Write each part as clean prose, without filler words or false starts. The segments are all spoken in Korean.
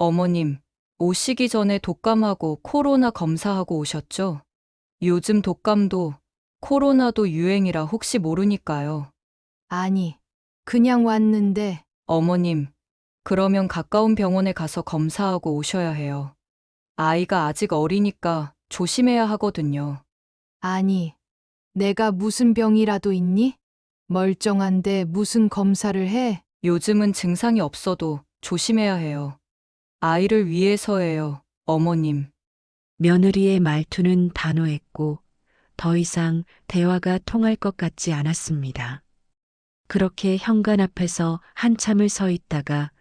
어머님, 오시기 전에 독감하고 코로나 검사하고 오셨죠? 요즘 독감도 코로나도 유행이라 혹시 모르니까요. 아니, 그냥 왔는데, 어머님, 그러면 가까운 병원에 가서 검사하고 오셔야 해요. 아이가 아직 어리니까 조심해야 하거든요. 아니, 내가 무슨 병이라도 있니? 멀쩡한데 무슨 검사를 해? 요즘은 증상이 없어도 조심해야 해요. 아이를 위해서예요, 어머님. 며느리의 말투는 단호했고 더 이상 대화가 통할 것 같지 않았습니다. 그렇게 현관 앞에서 한참을 서 있다가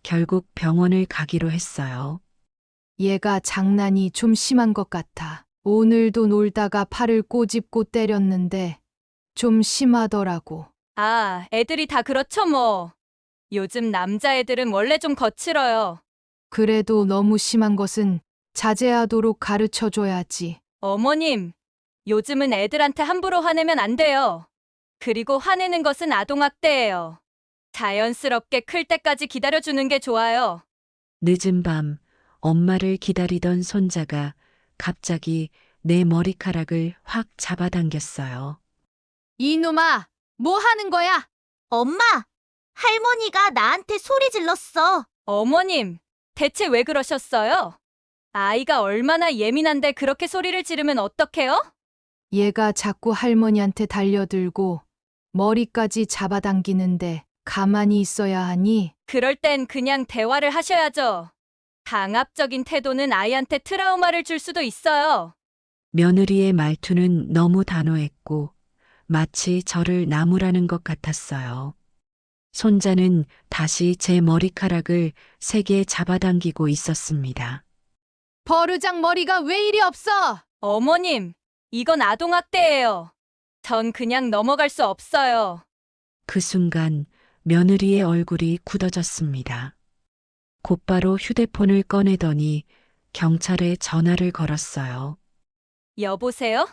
결국 병원을 가기로 했어요. 얘가 장난이 좀 심한 것 같아. 오늘도 놀다가 팔을 꼬집고 때렸는데, 좀 심하더라고. 아, 애들이 다 그렇죠, 뭐. 요즘 남자애들은 원래 좀 거칠어요. 그래도 너무 심한 것은 자제하도록 가르쳐 줘야지. 어머님, 요즘은 애들한테 함부로 화내면 안 돼요. 그리고 화내는 것은 아동학대예요. 자연스럽게 클 때까지 기다려주는 게 좋아요. 늦은 밤 엄마를 기다리던 손자가 갑자기 내 머리카락을 확 잡아당겼어요. 이놈아, 뭐 하는 거야? 엄마! 할머니가 나한테 소리 질렀어. 어머님, 대체 왜 그러셨어요? 아이가 얼마나 예민한데 그렇게 소리를 지르면 어떡해요? 얘가 자꾸 할머니한테 달려들고 머리까지 잡아당기는데 가만히 있어야 하니? 그럴 땐 그냥 대화를 하셔야죠. 강압적인 태도는 아이한테 트라우마를 줄 수도 있어요. 며느리의 말투는 너무 단호했고 마치 저를 나무라는 것 같았어요. 손자는 다시 제 머리카락을 세게 잡아당기고 있었습니다. 버르장 머리가 왜 이리 없어? 어머님, 이건 아동학대예요. 전 그냥 넘어갈 수 없어요. 그 순간 며느리의 얼굴이 굳어졌습니다. 곧바로 휴대폰을 꺼내더니 경찰에 전화를 걸었어요. 여보세요?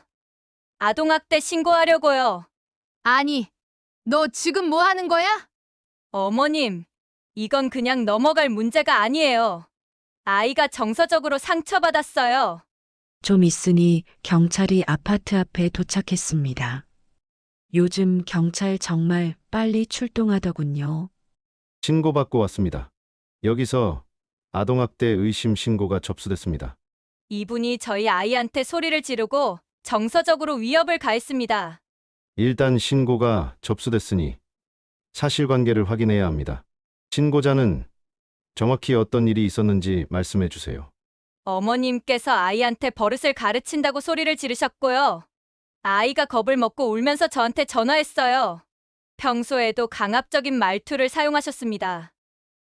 아동학대 신고하려고요. 아니, 너 지금 뭐 하는 거야? 어머님, 이건 그냥 넘어갈 문제가 아니에요. 아이가 정서적으로 상처받았어요. 좀 있으니 경찰이 아파트 앞에 도착했습니다. 요즘 경찰 정말 빨리 출동하더군요. 신고받고 왔습니다. 여기서 아동학대 의심 신고가 접수됐습니다. 이분이 저희 아이한테 소리를 지르고 정서적으로 위협을 가했습니다. 일단 신고가 접수됐으니 사실관계를 확인해야 합니다. 신고자는 정확히 어떤 일이 있었는지 말씀해 주세요. 어머님께서 아이한테 버릇을 가르친다고 소리를 지르셨고요. 아이가 겁을 먹고 울면서 저한테 전화했어요. 평소에도 강압적인 말투를 사용하셨습니다.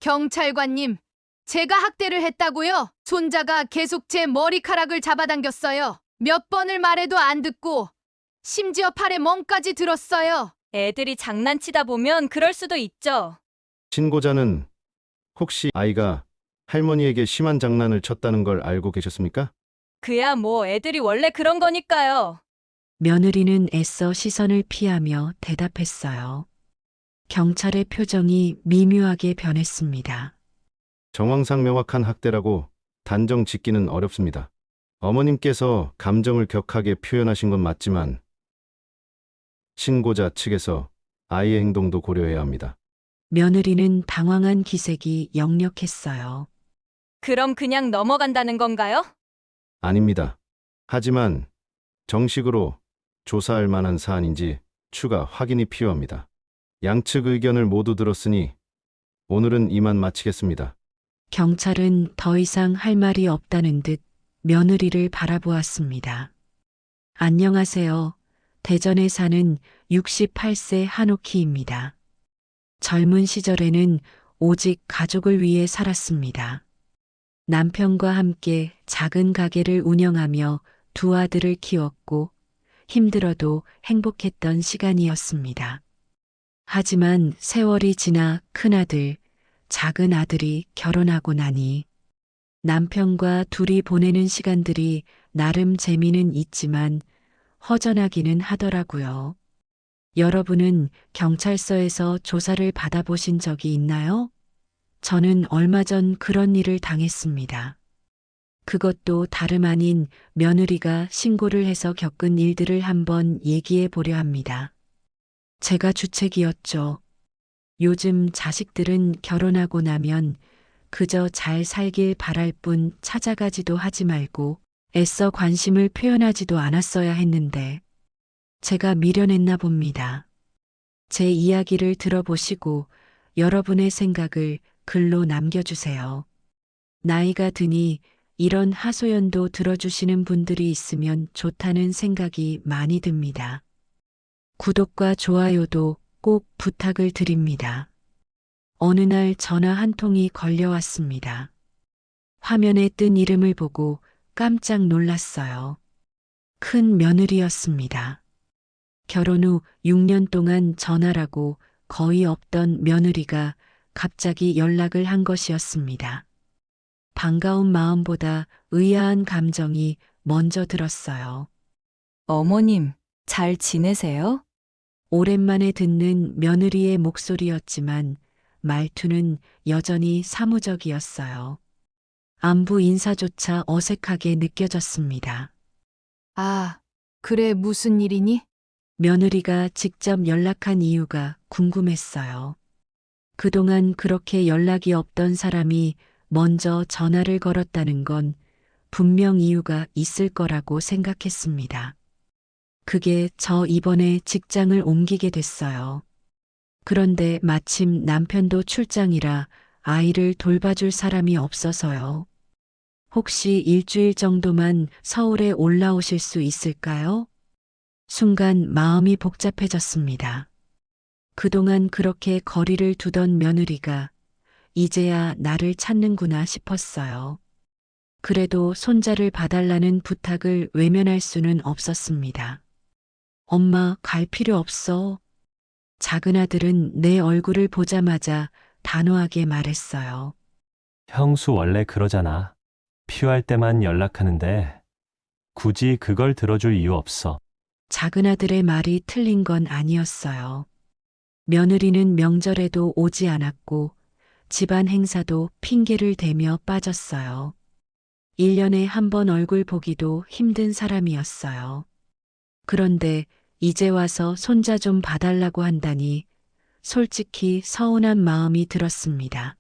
경찰관님, 제가 학대를 했다고요? 손자가 계속 제 머리카락을 잡아당겼어요. 몇 번을 말해도 안 듣고, 심지어 팔에 멍까지 들었어요. 애들이 장난치다 보면 그럴 수도 있죠. 신고자는 혹시 아이가 할머니에게 심한 장난을 쳤다는 걸 알고 계셨습니까? 그야 뭐 애들이 원래 그런 거니까요. 며느리는 애써 시선을 피하며 대답했어요. 경찰의 표정이 미묘하게 변했습니다. 정황상 명확한 학대라고 단정 짓기는 어렵습니다. 어머님께서 감정을 격하게 표현하신 건 맞지만 신고자 측에서 아이의 행동도 고려해야 합니다. 며느리는 당황한 기색이 역력했어요. 그럼 그냥 넘어간다는 건가요? 아닙니다. 하지만 정식으로 조사할 만한 사안인지 추가 확인이 필요합니다. 양측 의견을 모두 들었으니 오늘은 이만 마치겠습니다. 경찰은 더 이상 할 말이 없다는 듯 며느리를 바라보았습니다. 안녕하세요. 대전에 사는 68세 한옥희입니다. 젊은 시절에는 오직 가족을 위해 살았습니다. 남편과 함께 작은 가게를 운영하며 두 아들을 키웠고 힘들어도 행복했던 시간이었습니다. 하지만 세월이 지나 큰아들, 작은 아들이 결혼하고 나니 남편과 둘이 보내는 시간들이 나름 재미는 있지만 허전하기는 하더라고요. 여러분은 경찰서에서 조사를 받아보신 적이 있나요? 저는 얼마 전 그런 일을 당했습니다. 그것도 다름 아닌 며느리가 신고를 해서 겪은 일들을 한번 얘기해 보려 합니다. 제가 주책이었죠. 요즘 자식들은 결혼하고 나면 그저 잘 살길 바랄 뿐 찾아가지도 하지 말고 애써 관심을 표현하지도 않았어야 했는데 제가 미련했나 봅니다. 제 이야기를 들어보시고 여러분의 생각을 글로 남겨주세요. 나이가 드니 이런 하소연도 들어주시는 분들이 있으면 좋다는 생각이 많이 듭니다. 구독과 좋아요도 꼭 부탁을 드립니다. 어느 날 전화 한 통이 걸려왔습니다. 화면에 뜬 이름을 보고 깜짝 놀랐어요. 큰 며느리였습니다. 결혼 후 6년 동안 전화라고 거의 없던 며느리가 갑자기 연락을 한 것이었습니다. 반가운 마음보다 의아한 감정이 먼저 들었어요. 어머님, 잘 지내세요? 오랜만에 듣는 며느리의 목소리였지만 말투는 여전히 사무적이었어요. 안부 인사조차 어색하게 느껴졌습니다. 아, 그래, 무슨 일이니? 며느리가 직접 연락한 이유가 궁금했어요. 그동안 그렇게 연락이 없던 사람이 먼저 전화를 걸었다는 건 분명 이유가 있을 거라고 생각했습니다. 그게 저 이번에 직장을 옮기게 됐어요. 그런데 마침 남편도 출장이라 아이를 돌봐줄 사람이 없어서요. 혹시 일주일 정도만 서울에 올라오실 수 있을까요? 순간 마음이 복잡해졌습니다. 그동안 그렇게 거리를 두던 며느리가 이제야 나를 찾는구나 싶었어요. 그래도 손자를 봐달라는 부탁을 외면할 수는 없었습니다. 엄마, 갈 필요 없어. 작은 아들은 내 얼굴을 보자마자 단호하게 말했어요. 형수 원래 그러잖아. 필요할 때만 연락하는데 굳이 그걸 들어줄 이유 없어. 작은 아들의 말이 틀린 건 아니었어요. 며느리는 명절에도 오지 않았고 집안 행사도 핑계를 대며 빠졌어요. 1년에 한 번 얼굴 보기도 힘든 사람이었어요. 그런데 이제 와서 손자 좀 봐달라고 한다니 솔직히 서운한 마음이 들었습니다.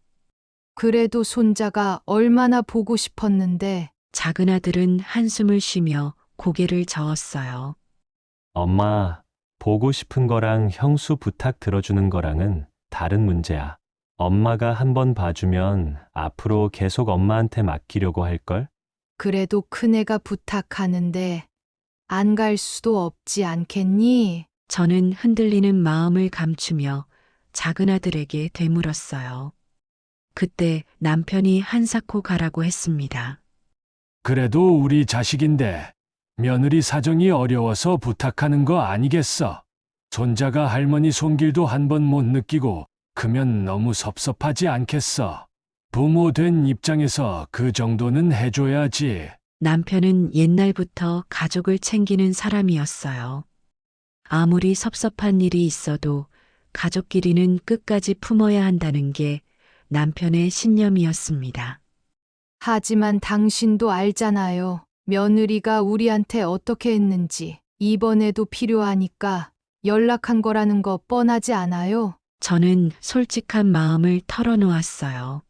그래도 손자가 얼마나 보고 싶었는데. 작은 아들은 한숨을 쉬며 고개를 저었어요. 엄마, 보고 싶은 거랑 형수 부탁 들어주는 거랑은 다른 문제야. 엄마가 한번 봐주면 앞으로 계속 엄마한테 맡기려고 할걸? 그래도 큰애가 부탁하는데 안 갈 수도 없지 않겠니? 저는 흔들리는 마음을 감추며 작은 아들에게 되물었어요. 그때 남편이 한사코 가라고 했습니다. 그래도 우리 자식인데 며느리 사정이 어려워서 부탁하는 거 아니겠어? 손자가 할머니 손길도 한 번 못 느끼고 크면 너무 섭섭하지 않겠어? 부모 된 입장에서 그 정도는 해줘야지. 남편은 옛날부터 가족을 챙기는 사람이었어요. 아무리 섭섭한 일이 있어도 가족끼리는 끝까지 품어야 한다는 게 남편의 신념이었습니다. 하지만 당신도 알잖아요. 며느리가 우리한테 어떻게 했는지. 이번에도 필요하니까 연락한 거라는 거 뻔하지 않아요? 저는 솔직한 마음을 털어놓았어요.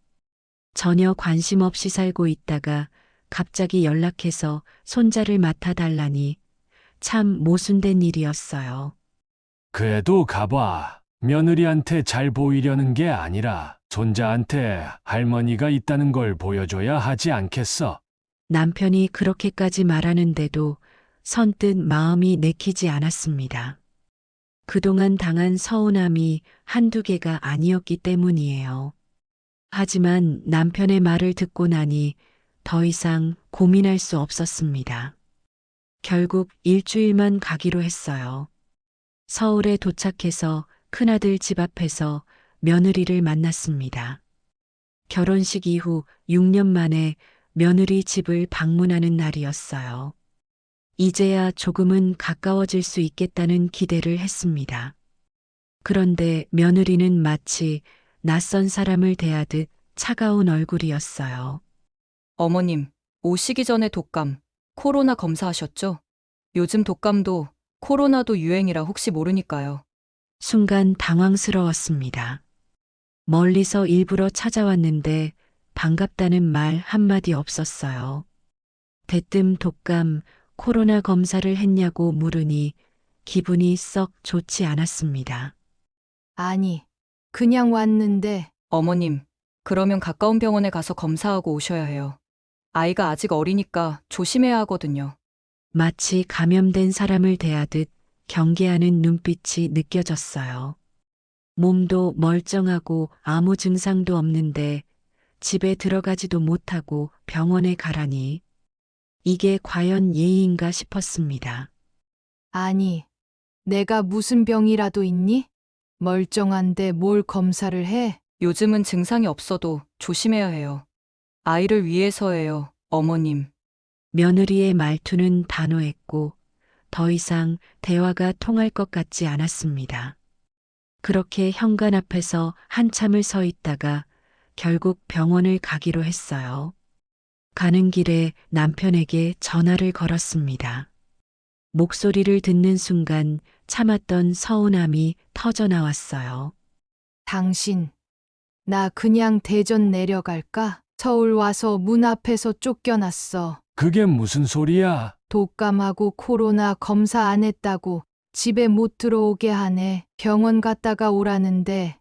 전혀 관심 없이 살고 있다가 갑자기 연락해서 손자를 맡아달라니 참 모순된 일이었어요. 그래도 가봐. 며느리한테 잘 보이려는 게 아니라 손자한테 할머니가 있다는 걸 보여줘야 하지 않겠어? 남편이 그렇게까지 말하는데도 선뜻 마음이 내키지 않았습니다. 그동안 당한 서운함이 한두 개가 아니었기 때문이에요. 하지만 남편의 말을 듣고 나니 더 이상 고민할 수 없었습니다. 결국 일주일만 가기로 했어요. 서울에 도착해서 큰아들 집 앞에서 며느리를 만났습니다. 결혼식 이후 6년 만에 며느리 집을 방문하는 날이었어요. 이제야 조금은 가까워질 수 있겠다는 기대를 했습니다. 그런데 며느리는 마치 낯선 사람을 대하듯 차가운 얼굴이었어요. 어머님, 오시기 전에 독감, 코로나 검사하셨죠? 요즘 독감도 코로나도 유행이라 혹시 모르니까요. 순간 당황스러웠습니다. 멀리서 일부러 찾아왔는데 반갑다는 말 한마디 없었어요. 대뜸 독감, 코로나 검사를 했냐고 물으니 기분이 썩 좋지 않았습니다. 아니, 그냥 왔는데 어머님, 그러면 가까운 병원에 가서 검사하고 오셔야 해요. 아이가 아직 어리니까 조심해야 하거든요. 마치 감염된 사람을 대하듯 경계하는 눈빛이 느껴졌어요. 몸도 멀쩡하고 아무 증상도 없는데 집에 들어가지도 못하고 병원에 가라니 이게 과연 예의인가 싶었습니다. 아니, 내가 무슨 병이라도 있니? 멀쩡한데 뭘 검사를 해? 요즘은 증상이 없어도 조심해야 해요. 아이를 위해서예요, 어머님. 며느리의 말투는 단호했고 더 이상 대화가 통할 것 같지 않았습니다. 그렇게 현관 앞에서 한참을 서 있다가 결국 병원을 가기로 했어요. 가는 길에 남편에게 전화를 걸었습니다. 목소리를 듣는 순간 참았던 서운함이 터져 나왔어요. 당신, 나 그냥 대전 내려갈까? 서울 와서 문 앞에서 쫓겨났어. 그게 무슨 소리야? 독감하고 코로나 검사 안 했다고 집에 못 들어오게 하네. 병원 갔다가 오라는데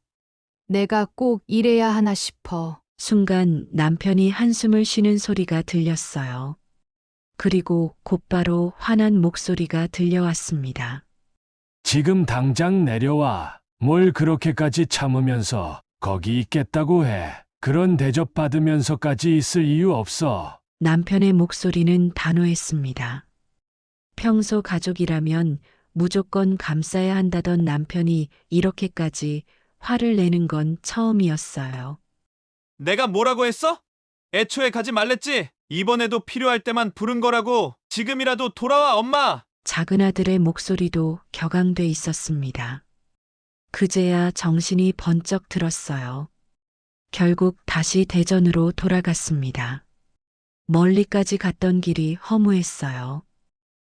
내가 꼭 이래야 하나 싶어. 순간 남편이 한숨을 쉬는 소리가 들렸어요. 그리고 곧바로 화난 목소리가 들려왔습니다. 지금 당장 내려와. 뭘 그렇게까지 참으면서 거기 있겠다고 해. 그런 대접 받으면서까지 있을 이유 없어. 남편의 목소리는 단호했습니다. 평소 가족이라면 무조건 감싸야 한다던 남편이 이렇게까지 화를 내는 건 처음이었어요. 내가 뭐라고 했어? 애초에 가지 말랬지? 이번에도 필요할 때만 부른 거라고. 지금이라도 돌아와, 엄마! 작은 아들의 목소리도 격앙돼 있었습니다. 그제야 정신이 번쩍 들었어요. 결국 다시 대전으로 돌아갔습니다. 멀리까지 갔던 길이 허무했어요.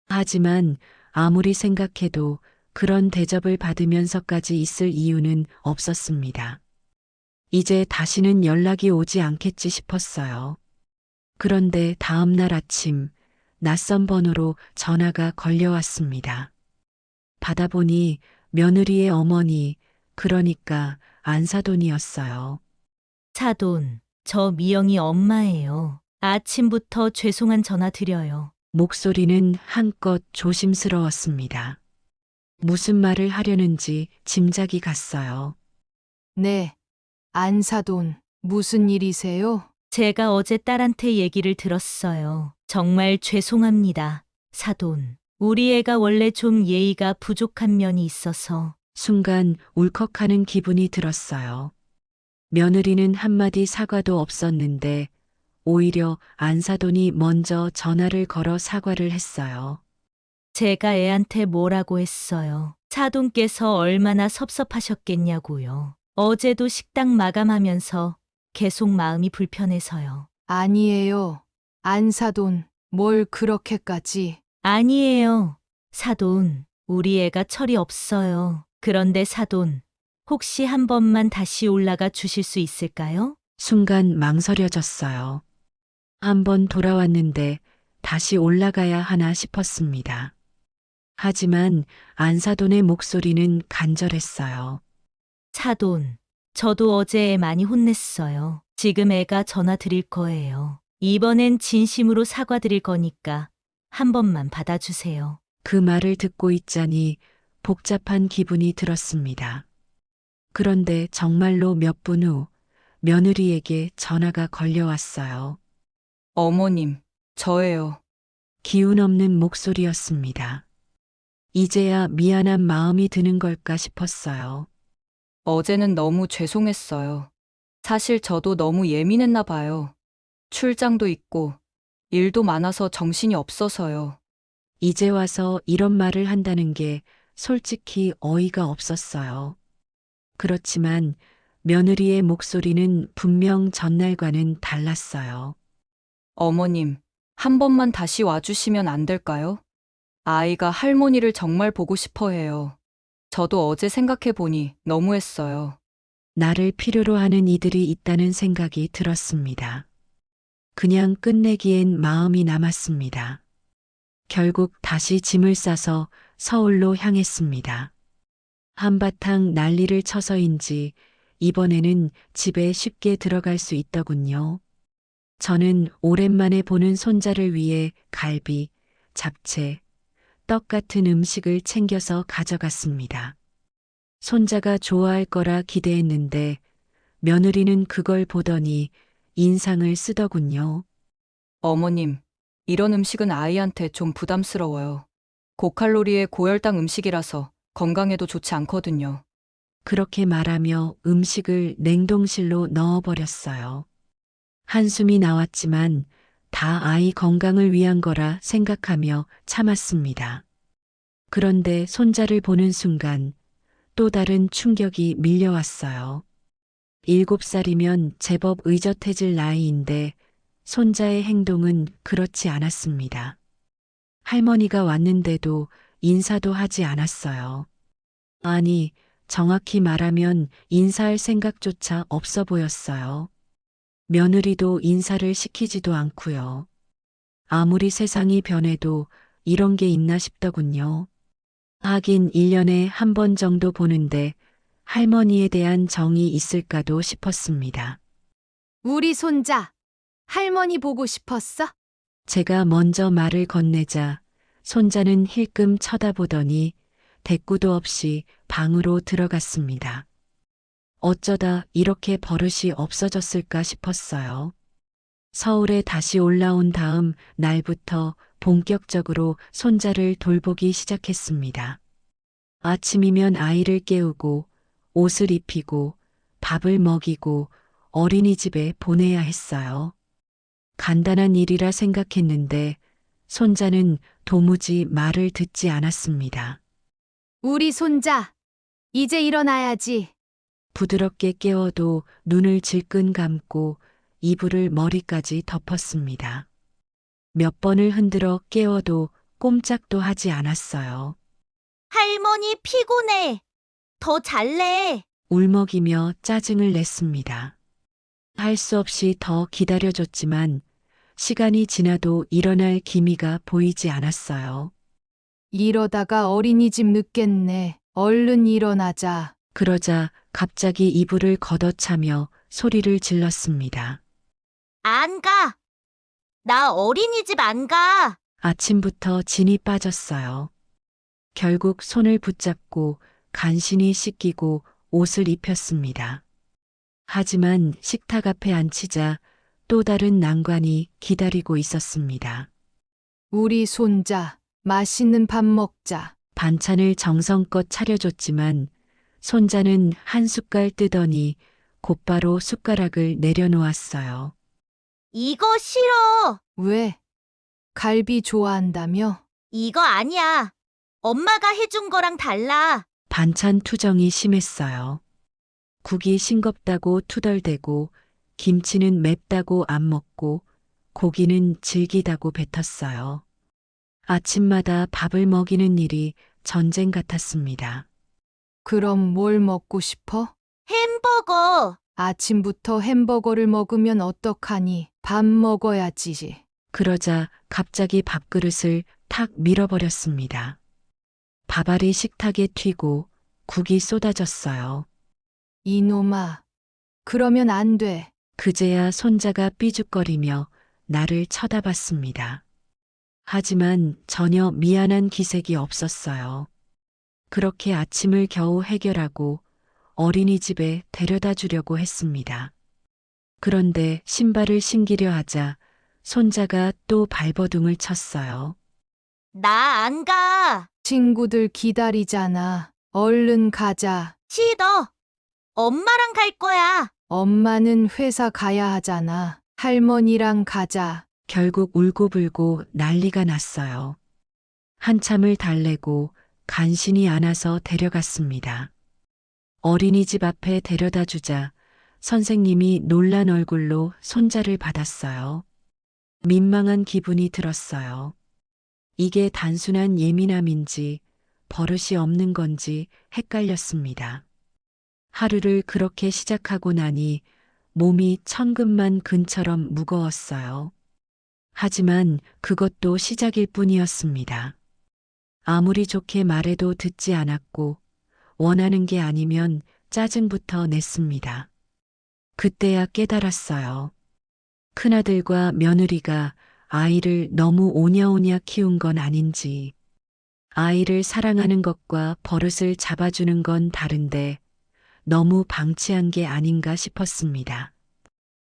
하지만 아무리 생각해도 그런 대접을 받으면서까지 있을 이유는 없었습니다. 이제 다시는 연락이 오지 않겠지 싶었어요. 그런데 다음 날 아침 낯선 번호로 전화가 걸려왔습니다. 받아보니 며느리의 어머니, 그러니까 안사돈이었어요. 사돈, 저 미영이 엄마예요. 아침부터 죄송한 전화 드려요. 목소리는 한껏 조심스러웠습니다. 무슨 말을 하려는지 짐작이 갔어요. 네, 안사돈, 무슨 일이세요? 제가 어제 딸한테 얘기를 들었어요. 정말 죄송합니다. 사돈, 우리 애가 원래 좀 예의가 부족한 면이 있어서. 순간 울컥하는 기분이 들었어요. 며느리는 한마디 사과도 없었는데 오히려 안사돈이 먼저 전화를 걸어 사과를 했어요. 제가 애한테 뭐라고 했어요. 사돈께서 얼마나 섭섭하셨겠냐고요. 어제도 식당 마감하면서 계속 마음이 불편해서요. 아니에요. 안사돈, 뭘 그렇게까지. 아니에요. 사돈, 우리 애가 철이 없어요. 그런데 사돈, 혹시 한 번만 다시 올라가 주실 수 있을까요? 순간 망설여졌어요. 한번 돌아왔는데 다시 올라가야 하나 싶었습니다. 하지만 안사돈의 목소리는 간절했어요. 사돈, 저도 어제 애 많이 혼냈어요. 지금 애가 전화 드릴 거예요. 이번엔 진심으로 사과드릴 거니까 한 번만 받아주세요. 그 말을 듣고 있자니 복잡한 기분이 들었습니다. 그런데 정말로 몇 분 후 며느리에게 전화가 걸려왔어요. 어머님, 저예요. 기운 없는 목소리였습니다. 이제야 미안한 마음이 드는 걸까 싶었어요. 어제는 너무 죄송했어요. 사실 저도 너무 예민했나 봐요. 출장도 있고 일도 많아서 정신이 없어서요. 이제 와서 이런 말을 한다는 게 솔직히 어이가 없었어요. 그렇지만 며느리의 목소리는 분명 전날과는 달랐어요. 어머님, 한 번만 다시 와주시면 안 될까요? 아이가 할머니를 정말 보고 싶어 해요. 저도 어제 생각해 보니 너무했어요. 나를 필요로 하는 이들이 있다는 생각이 들었습니다. 그냥 끝내기엔 마음이 남았습니다. 결국 다시 짐을 싸서 서울로 향했습니다. 한바탕 난리를 쳐서인지 이번에는 집에 쉽게 들어갈 수 있더군요. 저는 오랜만에 보는 손자를 위해 갈비, 잡채, 떡 같은 음식을 챙겨서 가져갔습니다. 손자가 좋아할 거라 기대했는데 며느리는 그걸 보더니 인상을 쓰더군요. 어머님, 이런 음식은 아이한테 좀 부담스러워요. 고칼로리의 고혈당 음식이라서 건강에도 좋지 않거든요. 그렇게 말하며 음식을 냉동실로 넣어버렸어요. 한숨이 나왔지만 다 아이 건강을 위한 거라 생각하며 참았습니다. 그런데 손자를 보는 순간 또 다른 충격이 밀려왔어요. 7살이면 제법 의젓해질 나이인데 손자의 행동은 그렇지 않았습니다. 할머니가 왔는데도 인사도 하지 않았어요. 아니, 정확히 말하면 인사할 생각조차 없어 보였어요. 며느리도 인사를 시키지도 않고요. 아무리 세상이 변해도 이런 게 있나 싶더군요. 하긴 1년에 한 번 정도 보는데 할머니에 대한 정이 있을까도 싶었습니다. 우리 손자, 할머니 보고 싶었어? 제가 먼저 말을 건네자 손자는 힐끔 쳐다보더니 대꾸도 없이 방으로 들어갔습니다. 어쩌다 이렇게 버릇이 없어졌을까 싶었어요. 서울에 다시 올라온 다음 날부터 본격적으로 손자를 돌보기 시작했습니다. 아침이면 아이를 깨우고 옷을 입히고 밥을 먹이고 어린이집에 보내야 했어요. 간단한 일이라 생각했는데 손자는 도무지 말을 듣지 않았습니다. 우리 손자, 이제 일어나야지. 부드럽게 깨워도 눈을 질끈 감고 이불을 머리까지 덮었습니다. 몇 번을 흔들어 깨워도 꼼짝도 하지 않았어요. 할머니 피곤해. 더 잘래. 울먹이며 짜증을 냈습니다. 할 수 없이 더 기다려줬지만 시간이 지나도 일어날 기미가 보이지 않았어요. 이러다가 어린이집 늦겠네. 얼른 일어나자. 그러자 갑자기 이불을 걷어차며 소리를 질렀습니다. 안 가. 나 어린이집 안 가. 아침부터 진이 빠졌어요. 결국 손을 붙잡고 간신히 씻기고 옷을 입혔습니다. 하지만 식탁 앞에 앉히자 또 다른 난관이 기다리고 있었습니다. 우리 손자, 맛있는 밥 먹자. 반찬을 정성껏 차려줬지만 손자는 한 숟갈 뜨더니 곧바로 숟가락을 내려놓았어요. 이거 싫어. 왜? 갈비 좋아한다며? 이거 아니야. 엄마가 해준 거랑 달라. 반찬 투정이 심했어요. 국이 싱겁다고 투덜대고 김치는 맵다고 안 먹고 고기는 질기다고 뱉었어요. 아침마다 밥을 먹이는 일이 전쟁 같았습니다. 그럼 뭘 먹고 싶어? 햄버거. 아침부터 햄버거를 먹으면 어떡하니? 밥 먹어야지. 그러자 갑자기 밥그릇을 탁 밀어버렸습니다. 밥알이 식탁에 튀고 국이 쏟아졌어요. 이놈아, 그러면 안 돼. 그제야 손자가 삐죽거리며 나를 쳐다봤습니다. 하지만 전혀 미안한 기색이 없었어요. 그렇게 아침을 겨우 해결하고 어린이집에 데려다 주려고 했습니다. 그런데 신발을 신기려 하자 손자가 또 발버둥을 쳤어요. 나 안 가. 친구들 기다리잖아. 얼른 가자. 싫어. 엄마랑 갈 거야. 엄마는 회사 가야 하잖아. 할머니랑 가자. 결국 울고불고 난리가 났어요. 한참을 달래고 간신히 안아서 데려갔습니다. 어린이집 앞에 데려다 주자 선생님이 놀란 얼굴로 손자를 받았어요. 민망한 기분이 들었어요. 이게 단순한 예민함인지 버릇이 없는 건지 헷갈렸습니다. 하루를 그렇게 시작하고 나니 몸이 천근만 근처럼 무거웠어요. 하지만 그것도 시작일 뿐이었습니다. 아무리 좋게 말해도 듣지 않았고 원하는 게 아니면 짜증부터 냈습니다. 그때야 깨달았어요. 큰아들과 며느리가 아이를 너무 오냐오냐 키운 건 아닌지, 아이를 사랑하는 것과 버릇을 잡아주는 건 다른데 너무 방치한 게 아닌가 싶었습니다.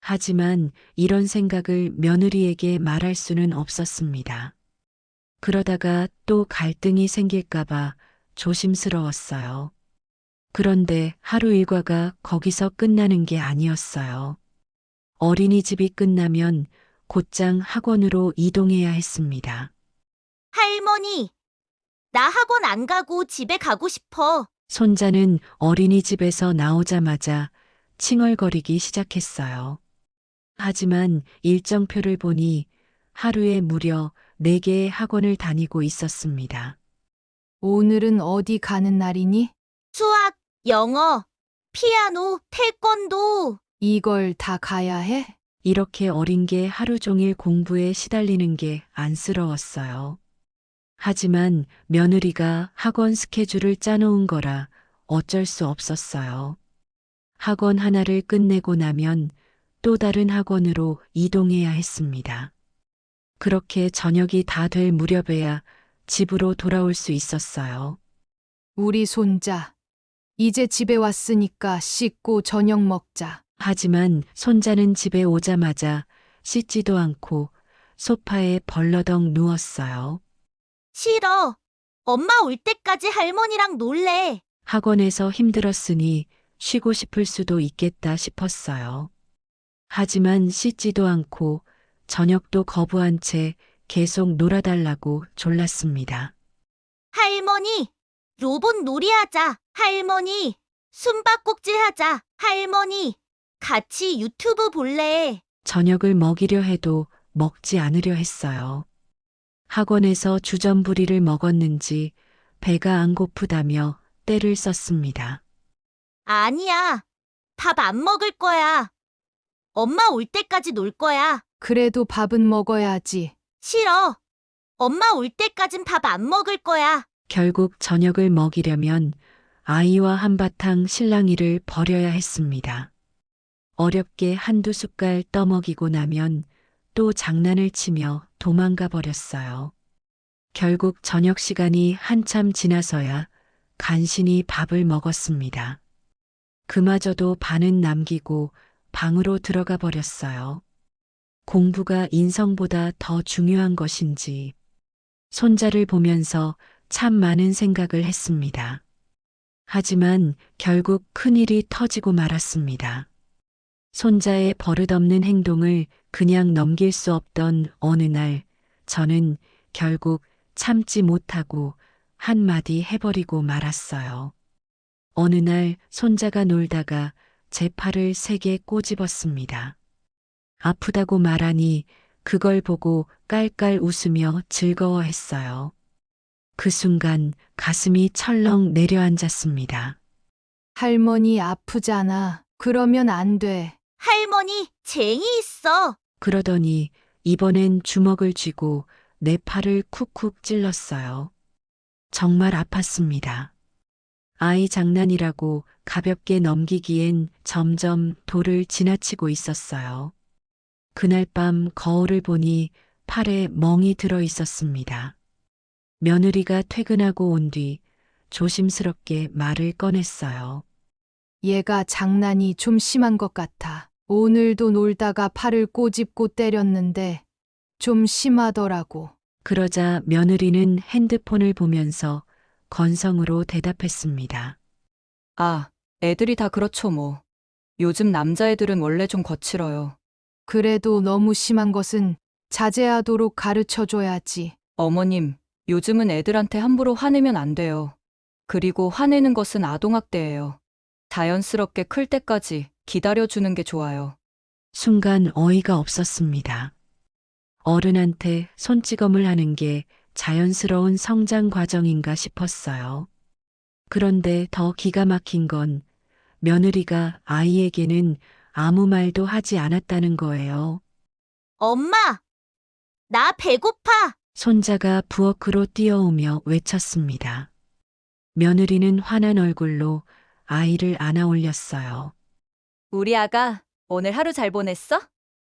하지만 이런 생각을 며느리에게 말할 수는 없었습니다. 그러다가 또 갈등이 생길까봐 조심스러웠어요. 그런데 하루 일과가 거기서 끝나는 게 아니었어요. 어린이집이 끝나면 곧장 학원으로 이동해야 했습니다. 할머니, 나 학원 안 가고 집에 가고 싶어. 손자는 어린이집에서 나오자마자 칭얼거리기 시작했어요. 하지만 일정표를 보니 하루에 무려 4개의 학원을 다니고 있었습니다. 오늘은 어디 가는 날이니? 수학, 영어, 피아노, 태권도. 이걸 다 가야 해? 이렇게 어린 게 하루 종일 공부에 시달리는 게 안쓰러웠어요. 하지만 며느리가 학원 스케줄을 짜놓은 거라 어쩔 수 없었어요. 학원 하나를 끝내고 나면 또 다른 학원으로 이동해야 했습니다. 그렇게 저녁이 다 될 무렵에야 집으로 돌아올 수 있었어요. 우리 손자. 이제 집에 왔으니까 씻고 저녁 먹자. 하지만 손자는 집에 오자마자 씻지도 않고 소파에 벌러덩 누웠어요. 싫어. 엄마 올 때까지 할머니랑 놀래. 학원에서 힘들었으니 쉬고 싶을 수도 있겠다 싶었어요. 하지만 씻지도 않고 저녁도 거부한 채 계속 놀아달라고 졸랐습니다. 할머니, 로봇 놀이하자. 할머니, 숨바꼭질 하자. 할머니, 같이 유튜브 볼래. 저녁을 먹이려 해도 먹지 않으려 했어요. 학원에서 주전부리를 먹었는지 배가 안 고프다며 떼를 썼습니다. 아니야. 밥 안 먹을 거야. 엄마 올 때까지 놀 거야. 그래도 밥은 먹어야지. 싫어. 엄마 올 때까진 밥 안 먹을 거야. 결국 저녁을 먹이려면 아이와 한바탕 실랑이를 벌여야 했습니다. 어렵게 한두 숟갈 떠먹이고 나면 또 장난을 치며 도망가 버렸어요. 결국 저녁 시간이 한참 지나서야 간신히 밥을 먹었습니다. 그마저도 반은 남기고 방으로 들어가 버렸어요. 공부가 인성보다 더 중요한 것인지 손자를 보면서 참 많은 생각을 했습니다. 하지만 결국 큰일이 터지고 말았습니다. 손자의 버릇없는 행동을 그냥 넘길 수 없던 어느 날 저는 결국 참지 못하고 한마디 해버리고 말았어요. 어느 날 손자가 놀다가 제 팔을 세게 꼬집었습니다. 아프다고 말하니 그걸 보고 깔깔 웃으며 즐거워했어요. 그 순간 가슴이 철렁 내려앉았습니다. 할머니 아프잖아. 그러면 안 돼. 할머니, 쟁이 있어. 그러더니 이번엔 주먹을 쥐고 내 팔을 쿡쿡 찔렀어요. 정말 아팠습니다. 아이 장난이라고 가볍게 넘기기엔 점점 도를 지나치고 있었어요. 그날 밤 거울을 보니 팔에 멍이 들어 있었습니다. 며느리가 퇴근하고 온 뒤 조심스럽게 말을 꺼냈어요. 얘가 장난이 좀 심한 것 같아. 오늘도 놀다가 팔을 꼬집고 때렸는데 좀 심하더라고. 그러자 며느리는 핸드폰을 보면서 건성으로 대답했습니다. 아, 애들이 다 그렇죠 뭐. 요즘 남자애들은 원래 좀 거칠어요. 그래도 너무 심한 것은 자제하도록 가르쳐줘야지. 어머님, 요즘은 애들한테 함부로 화내면 안 돼요. 그리고 화내는 것은 아동학대예요. 자연스럽게 클 때까지 기다려주는 게 좋아요. 순간 어이가 없었습니다. 어른한테 손찌검을 하는 게 자연스러운 성장 과정인가 싶었어요. 그런데 더 기가 막힌 건 며느리가 아이에게는 아무 말도 하지 않았다는 거예요. 엄마, 나 배고파. 손자가 부엌으로 뛰어오며 외쳤습니다. 며느리는 화난 얼굴로 아이를 안아 올렸어요. 우리 아가 오늘 하루 잘 보냈어?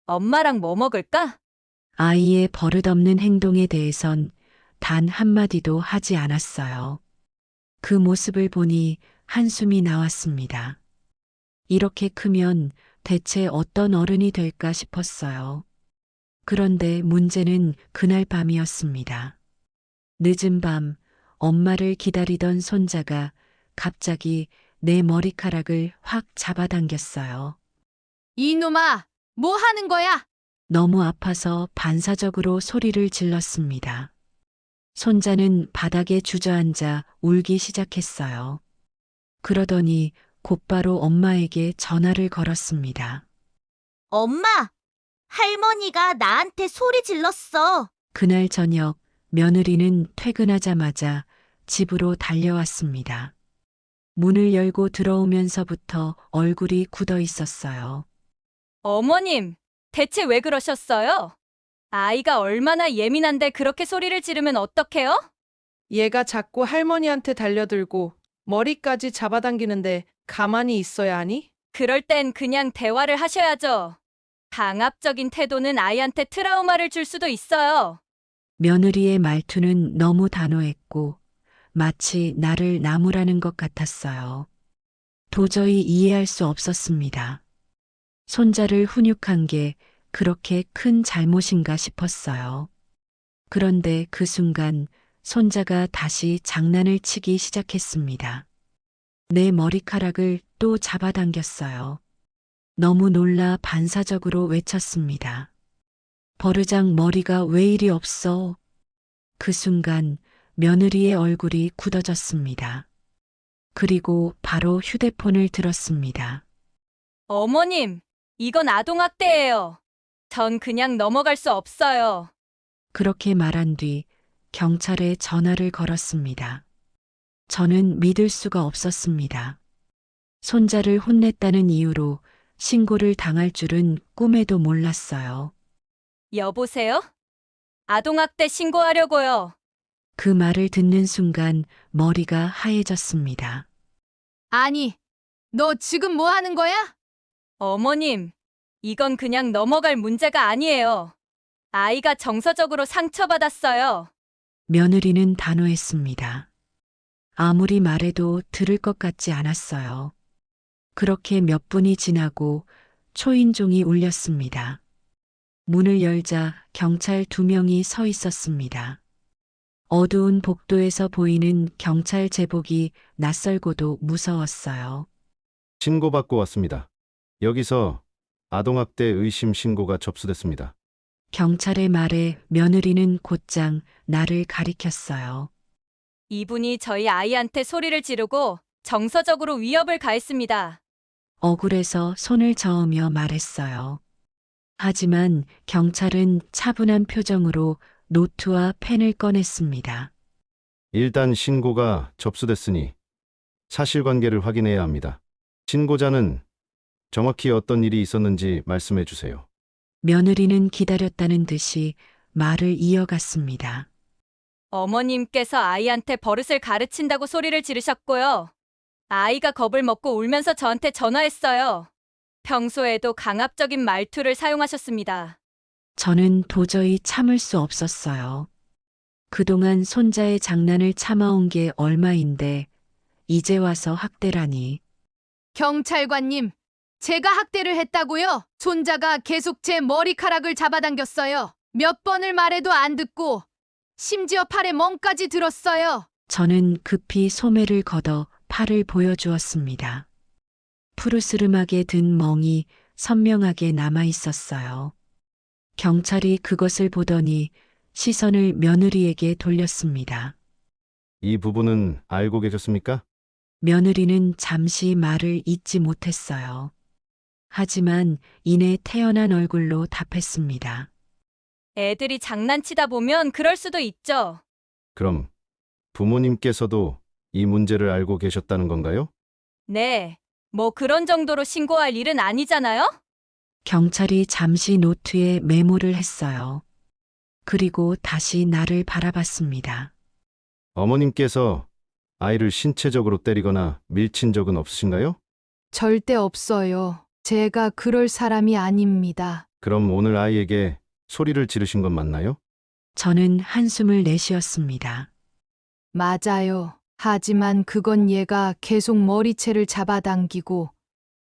엄마랑 뭐 먹을까? 아이의 버릇없는 행동에 대해선 단 한마디도 하지 않았어요. 그 모습을 보니 한숨이 나왔습니다. 이렇게 크면 대체 어떤 어른이 될까 싶었어요. 그런데 문제는 그날 밤이었습니다. 늦은 밤, 엄마를 기다리던 손자가 갑자기 내 머리카락을 확 잡아당겼어요. 이놈아, 뭐 하는 거야? 너무 아파서 반사적으로 소리를 질렀습니다. 손자는 바닥에 주저앉아 울기 시작했어요. 그러더니 곧바로 엄마에게 전화를 걸었습니다. 엄마, 할머니가 나한테 소리 질렀어. 그날 저녁 며느리는 퇴근하자마자 집으로 달려왔습니다. 문을 열고 들어오면서부터 얼굴이 굳어 있었어요. 어머님, 대체 왜 그러셨어요? 아이가 얼마나 예민한데 그렇게 소리를 지르면 어떡해요? 얘가 자꾸 할머니한테 달려들고 머리까지 잡아당기는데 가만히 있어야 하니? 그럴 땐 그냥 대화를 하셔야죠. 강압적인 태도는 아이한테 트라우마를 줄 수도 있어요. 며느리의 말투는 너무 단호했고 마치 나를 나무라는 것 같았어요. 도저히 이해할 수 없었습니다. 손자를 훈육한 게 그렇게 큰 잘못인가 싶었어요. 그런데 그 순간 손자가 다시 장난을 치기 시작했습니다. 내 머리카락을 또 잡아당겼어요. 너무 놀라 반사적으로 외쳤습니다. 버르장 머리가 왜 이리 없어? 그 순간 며느리의 얼굴이 굳어졌습니다. 그리고 바로 휴대폰을 들었습니다. 어머님, 이건 아동학대예요. 전 그냥 넘어갈 수 없어요. 그렇게 말한 뒤 경찰에 전화를 걸었습니다. 저는 믿을 수가 없었습니다. 손자를 혼냈다는 이유로 신고를 당할 줄은 꿈에도 몰랐어요. 여보세요? 아동학대 신고하려고요. 그 말을 듣는 순간 머리가 하얘졌습니다. 아니, 너 지금 뭐 하는 거야? 어머님, 이건 그냥 넘어갈 문제가 아니에요. 아이가 정서적으로 상처받았어요. 며느리는 단호했습니다. 아무리 말해도 들을 것 같지 않았어요. 그렇게 몇 분이 지나고 초인종이 울렸습니다. 문을 열자 경찰 2명이 서 있었습니다. 어두운 복도에서 보이는 경찰 제복이 낯설고도 무서웠어요. 신고받고 왔습니다. 여기서 아동학대 의심 신고가 접수됐습니다. 경찰의 말에 며느리는 곧장 나를 가리켰어요. 이분이 저희 아이한테 소리를 지르고 정서적으로 위협을 가했습니다. 억울해서 손을 저으며 말했어요. 하지만 경찰은 차분한 표정으로 노트와 펜을 꺼냈습니다. 일단 신고가 접수됐으니 사실관계를 확인해야 합니다. 신고자는 정확히 어떤 일이 있었는지 말씀해 주세요. 며느리는 기다렸다는 듯이 말을 이어갔습니다. 어머님께서 아이한테 버릇을 가르친다고 소리를 지르셨고요. 아이가 겁을 먹고 울면서 저한테 전화했어요. 평소에도 강압적인 말투를 사용하셨습니다. 저는 도저히 참을 수 없었어요. 그동안 손자의 장난을 참아온 게 얼마인데 이제 와서 학대라니. 경찰관님, 제가 학대를 했다고요? 손자가 계속 제 머리카락을 잡아당겼어요. 몇 번을 말해도 안 듣고 심지어 팔에 멍까지 들었어요. 저는 급히 소매를 걷어 팔을 보여주었습니다. 푸르스름하게 든 멍이 선명하게 남아 있었어요. 경찰이 그것을 보더니 시선을 며느리에게 돌렸습니다. 이 부분은 알고 계셨습니까? 며느리는 잠시 말을 잇지 못했어요. 하지만 이내 태연한 얼굴로 답했습니다. 애들이 장난치다 보면 그럴 수도 있죠. 그럼 부모님께서도 이 문제를 알고 계셨다는 건가요? 네. 뭐 그런 정도로 신고할 일은 아니잖아요? 경찰이 잠시 노트에 메모를 했어요. 그리고 다시 나를 바라봤습니다. 어머님께서 아이를 신체적으로 때리거나 밀친 적은 없으신가요? 절대 없어요. 제가 그럴 사람이 아닙니다. 그럼 오늘 아이에게 소리를 지르신 건 맞나요? 저는 한숨을 내쉬었습니다. 맞아요. 하지만 그건 얘가 계속 머리채를 잡아당기고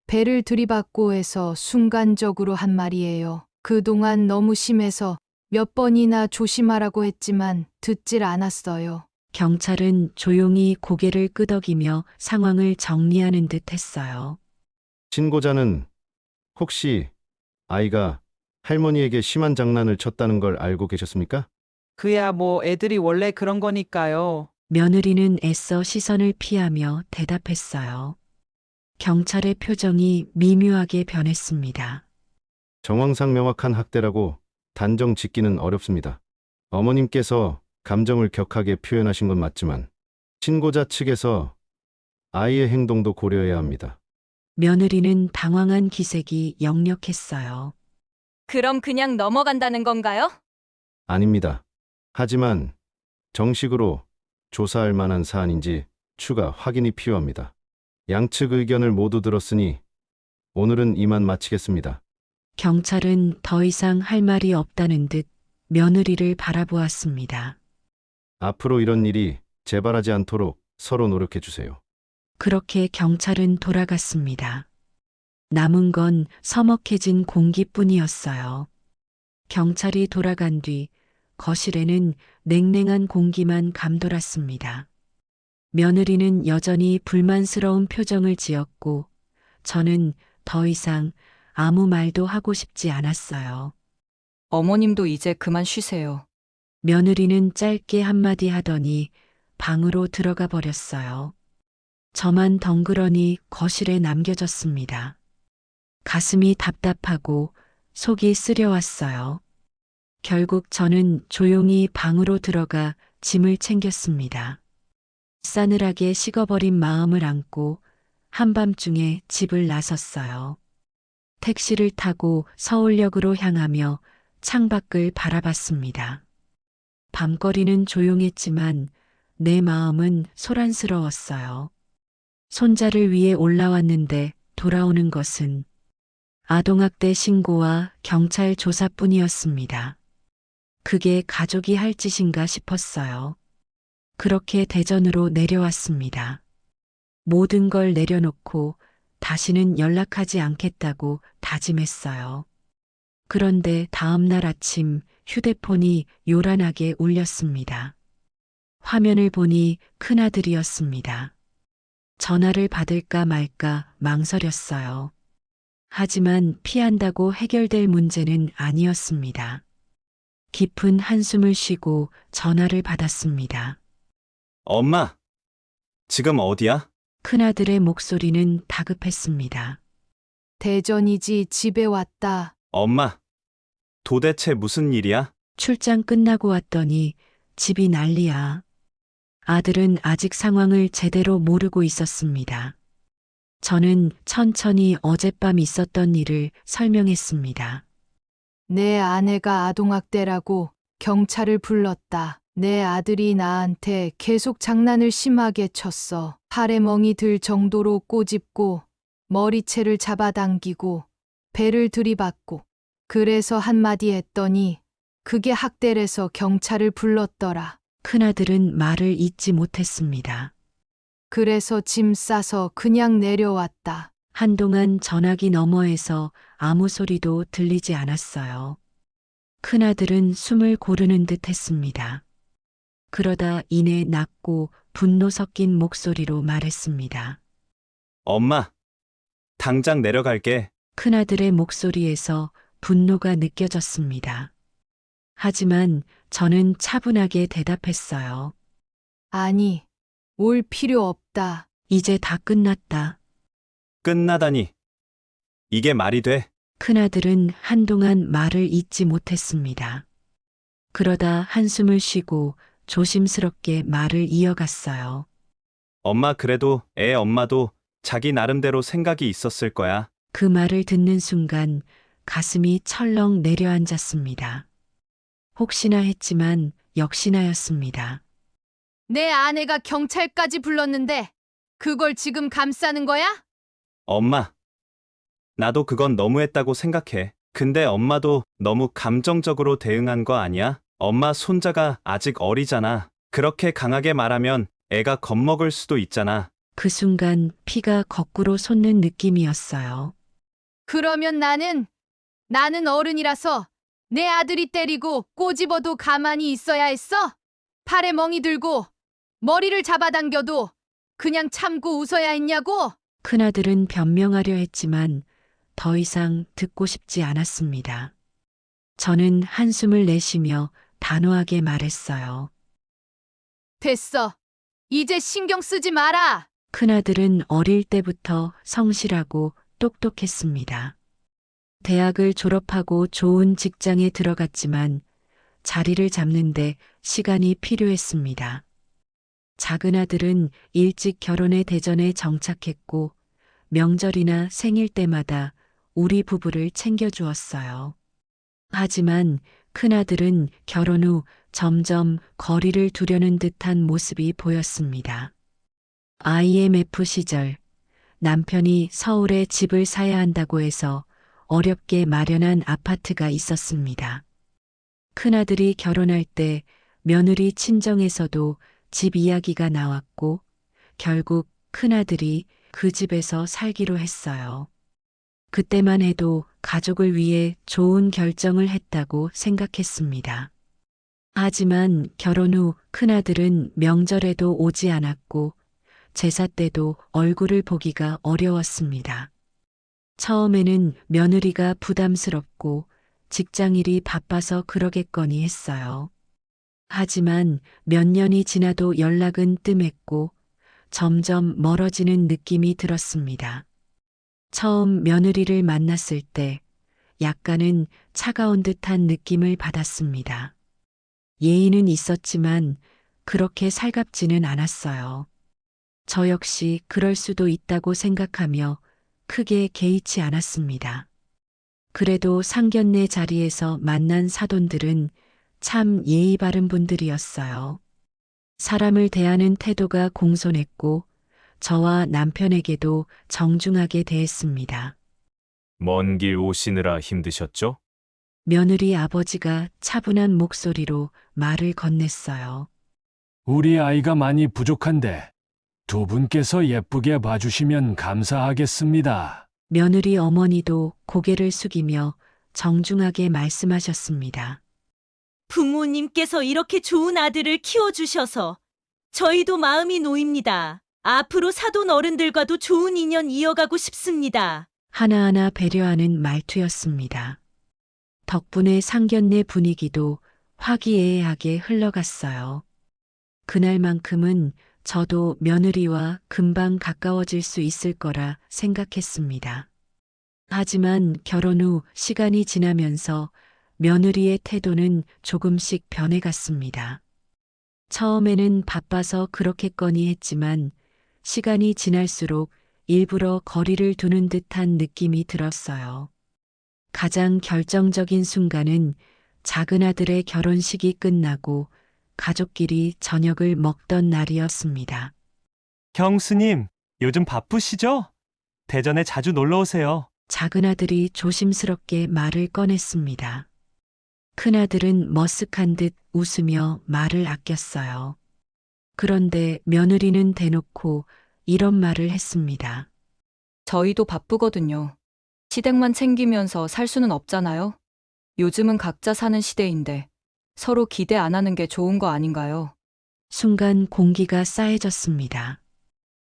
배를 들이받고 해서 순간적으로 한 말이에요. 그동안 너무 심해서 몇 번이나 조심하라고 했지만 듣질 않았어요. 경찰은 조용히 고개를 끄덕이며 상황을 정리하는 듯 했어요. 신고자는 혹시 아이가 할머니에게 심한 장난을 쳤다는 걸 알고 계셨습니까? 그야 뭐 애들이 원래 그런 거니까요. 며느리는 애써 시선을 피하며 대답했어요. 경찰의 표정이 미묘하게 변했습니다. 정황상 명확한 학대라고 단정 짓기는 어렵습니다. 어머님께서 감정을 격하게 표현하신 건 맞지만 신고자 측에서 아이의 행동도 고려해야 합니다. 며느리는 당황한 기색이 역력했어요. 그럼 그냥 넘어간다는 건가요? 아닙니다. 하지만 정식으로 조사할 만한 사안인지 추가 확인이 필요합니다. 양측 의견을 모두 들었으니 오늘은 이만 마치겠습니다. 경찰은 더 이상 할 말이 없다는 듯 며느리를 바라보았습니다. 앞으로 이런 일이 재발하지 않도록 서로 노력해 주세요. 그렇게 경찰은 돌아갔습니다. 남은 건 서먹해진 공기뿐이었어요. 경찰이 돌아간 뒤 거실에는 냉랭한 공기만 감돌았습니다. 며느리는 여전히 불만스러운 표정을 지었고 저는 더 이상 아무 말도 하고 싶지 않았어요. 어머님도 이제 그만 쉬세요. 며느리는 짧게 한마디 하더니 방으로 들어가 버렸어요. 저만 덩그러니 거실에 남겨졌습니다. 가슴이 답답하고 속이 쓰려왔어요. 결국 저는 조용히 방으로 들어가 짐을 챙겼습니다. 싸늘하게 식어버린 마음을 안고 한밤중에 집을 나섰어요. 택시를 타고 서울역으로 향하며 창밖을 바라봤습니다. 밤거리는 조용했지만 내 마음은 소란스러웠어요. 손자를 위해 올라왔는데 돌아오는 것은 아동학대 신고와 경찰 조사뿐이었습니다. 그게 가족이 할 짓인가 싶었어요. 그렇게 대전으로 내려왔습니다. 모든 걸 내려놓고 다시는 연락하지 않겠다고 다짐했어요. 그런데 다음 날 아침 휴대폰이 요란하게 울렸습니다. 화면을 보니 큰아들이었습니다. 전화를 받을까 말까 망설였어요. 하지만 피한다고 해결될 문제는 아니었습니다. 깊은 한숨을 쉬고 전화를 받았습니다. 엄마, 지금 어디야? 큰아들의 목소리는 다급했습니다. 대전이지 집에 왔다. 엄마, 도대체 무슨 일이야? 출장 끝나고 왔더니 집이 난리야. 아들은 아직 상황을 제대로 모르고 있었습니다. 저는 천천히 어젯밤 있었던 일을 설명했습니다. 내 아내가 아동학대라고 경찰을 불렀다. 내 아들이 나한테 계속 장난을 심하게 쳤어. 팔에 멍이 들 정도로 꼬집고 머리채를 잡아당기고 배를 들이받고 그래서 한마디 했더니 그게 학대래서 경찰을 불렀더라. 큰아들은 말을 잇지 못했습니다. 그래서 짐 싸서 그냥 내려왔다. 한동안 전화기 너머에서 아무 소리도 들리지 않았어요. 큰아들은 숨을 고르는 듯 했습니다. 그러다 이내 낮고 분노 섞인 목소리로 말했습니다. 엄마, 당장 내려갈게. 큰아들의 목소리에서 분노가 느껴졌습니다. 하지만 저는 차분하게 대답했어요. 아니, 올 필요 없다. 이제 다 끝났다. 끝나다니. 이게 말이 돼? 큰아들은 한동안 말을 잇지 못했습니다. 그러다 한숨을 쉬고 조심스럽게 말을 이어갔어요. 엄마 그래도 애 엄마도 자기 나름대로 생각이 있었을 거야. 그 말을 듣는 순간 가슴이 철렁 내려앉았습니다. 혹시나 했지만 역시나였습니다. 내 아내가 경찰까지 불렀는데 그걸 지금 감싸는 거야? 엄마. 나도 그건 너무했다고 생각해. 근데 엄마도 너무 감정적으로 대응한 거 아니야? 엄마 손자가 아직 어리잖아. 그렇게 강하게 말하면 애가 겁먹을 수도 있잖아. 그 순간 피가 거꾸로 솟는 느낌이었어요. 그러면 나는 어른이라서 내 아들이 때리고 꼬집어도 가만히 있어야 했어? 팔에 멍이 들고 머리를 잡아당겨도 그냥 참고 웃어야 했냐고? 큰아들은 변명하려 했지만 더 이상 듣고 싶지 않았습니다. 저는 한숨을 내쉬며 단호하게 말했어요. 됐어. 이제 신경 쓰지 마라. 큰아들은 어릴 때부터 성실하고 똑똑했습니다. 대학을 졸업하고 좋은 직장에 들어갔지만 자리를 잡는데 시간이 필요했습니다. 작은 아들은 일찍 결혼의 대전에 정착했고 명절이나 생일 때마다 우리 부부를 챙겨주었어요. 하지만 큰아들은 결혼 후 점점 거리를 두려는 듯한 모습이 보였습니다. IMF 시절 남편이 서울에 집을 사야 한다고 해서 어렵게 마련한 아파트가 있었습니다. 큰아들이 결혼할 때 며느리 친정에서도 집 이야기가 나왔고 결국 큰아들이 그 집에서 살기로 했어요. 그때만 해도 가족을 위해 좋은 결정을 했다고 생각했습니다. 하지만 결혼 후 큰아들은 명절에도 오지 않았고 제사 때도 얼굴을 보기가 어려웠습니다. 처음에는 며느리가 부담스럽고 직장일이 바빠서 그러겠거니 했어요. 하지만 몇 년이 지나도 연락은 뜸했고 점점 멀어지는 느낌이 들었습니다. 처음 며느리를 만났을 때 약간은 차가운 듯한 느낌을 받았습니다. 예의는 있었지만 그렇게 살갑지는 않았어요. 저 역시 그럴 수도 있다고 생각하며 크게 개의치 않았습니다. 그래도 상견례 자리에서 만난 사돈들은 참 예의 바른 분들이었어요. 사람을 대하는 태도가 공손했고 저와 남편에게도 정중하게 대했습니다. 먼 길 오시느라 힘드셨죠? 며느리 아버지가 차분한 목소리로 말을 건넸어요. 우리 아이가 많이 부족한데 두 분께서 예쁘게 봐주시면 감사하겠습니다. 며느리 어머니도 고개를 숙이며 정중하게 말씀하셨습니다. 부모님께서 이렇게 좋은 아들을 키워주셔서 저희도 마음이 놓입니다. 앞으로 사돈 어른들과도 좋은 인연 이어가고 싶습니다. 하나하나 배려하는 말투였습니다. 덕분에 상견례 분위기도 화기애애하게 흘러갔어요. 그날만큼은 저도 며느리와 금방 가까워질 수 있을 거라 생각했습니다. 하지만 결혼 후 시간이 지나면서 며느리의 태도는 조금씩 변해갔습니다. 처음에는 바빠서 그렇겠거니 했지만 시간이 지날수록 일부러 거리를 두는 듯한 느낌이 들었어요. 가장 결정적인 순간은 작은 아들의 결혼식이 끝나고 가족끼리 저녁을 먹던 날이었습니다. 형수님, 요즘 바쁘시죠? 대전에 자주 놀러 오세요. 작은 아들이 조심스럽게 말을 꺼냈습니다. 큰 아들은 머쓱한 듯 웃으며 말을 아꼈어요. 그런데 며느리는 대놓고 이런 말을 했습니다. 저희도 바쁘거든요. 시댁만 챙기면서 살 수는 없잖아요. 요즘은 각자 사는 시대인데 서로 기대 안 하는 게 좋은 거 아닌가요? 순간 공기가 싸해졌습니다.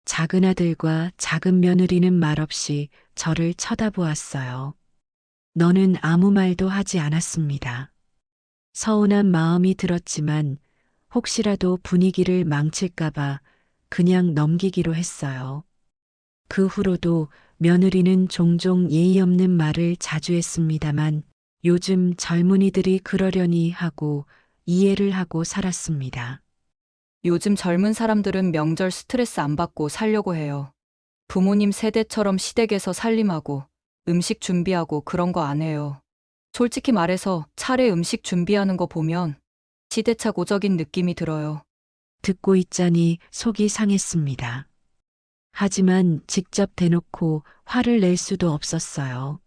작은 아들과 작은 며느리는 말없이 저를 쳐다보았어요. 너는 아무 말도 하지 않았습니다. 서운한 마음이 들었지만 혹시라도 분위기를 망칠까봐 그냥 넘기기로 했어요. 그 후로도 며느리는 종종 예의 없는 말을 자주 했습니다만 요즘 젊은이들이 그러려니 하고 이해를 하고 살았습니다. 요즘 젊은 사람들은 명절 스트레스 안 받고 살려고 해요. 부모님 세대처럼 시댁에서 살림하고 음식 준비하고 그런 거 안 해요. 솔직히 말해서 차례 음식 준비하는 거 보면 시대착오적인 느낌이 들어요. 듣고 있자니 속이 상했습니다. 하지만 직접 대놓고 화를 낼 수도 없었어요.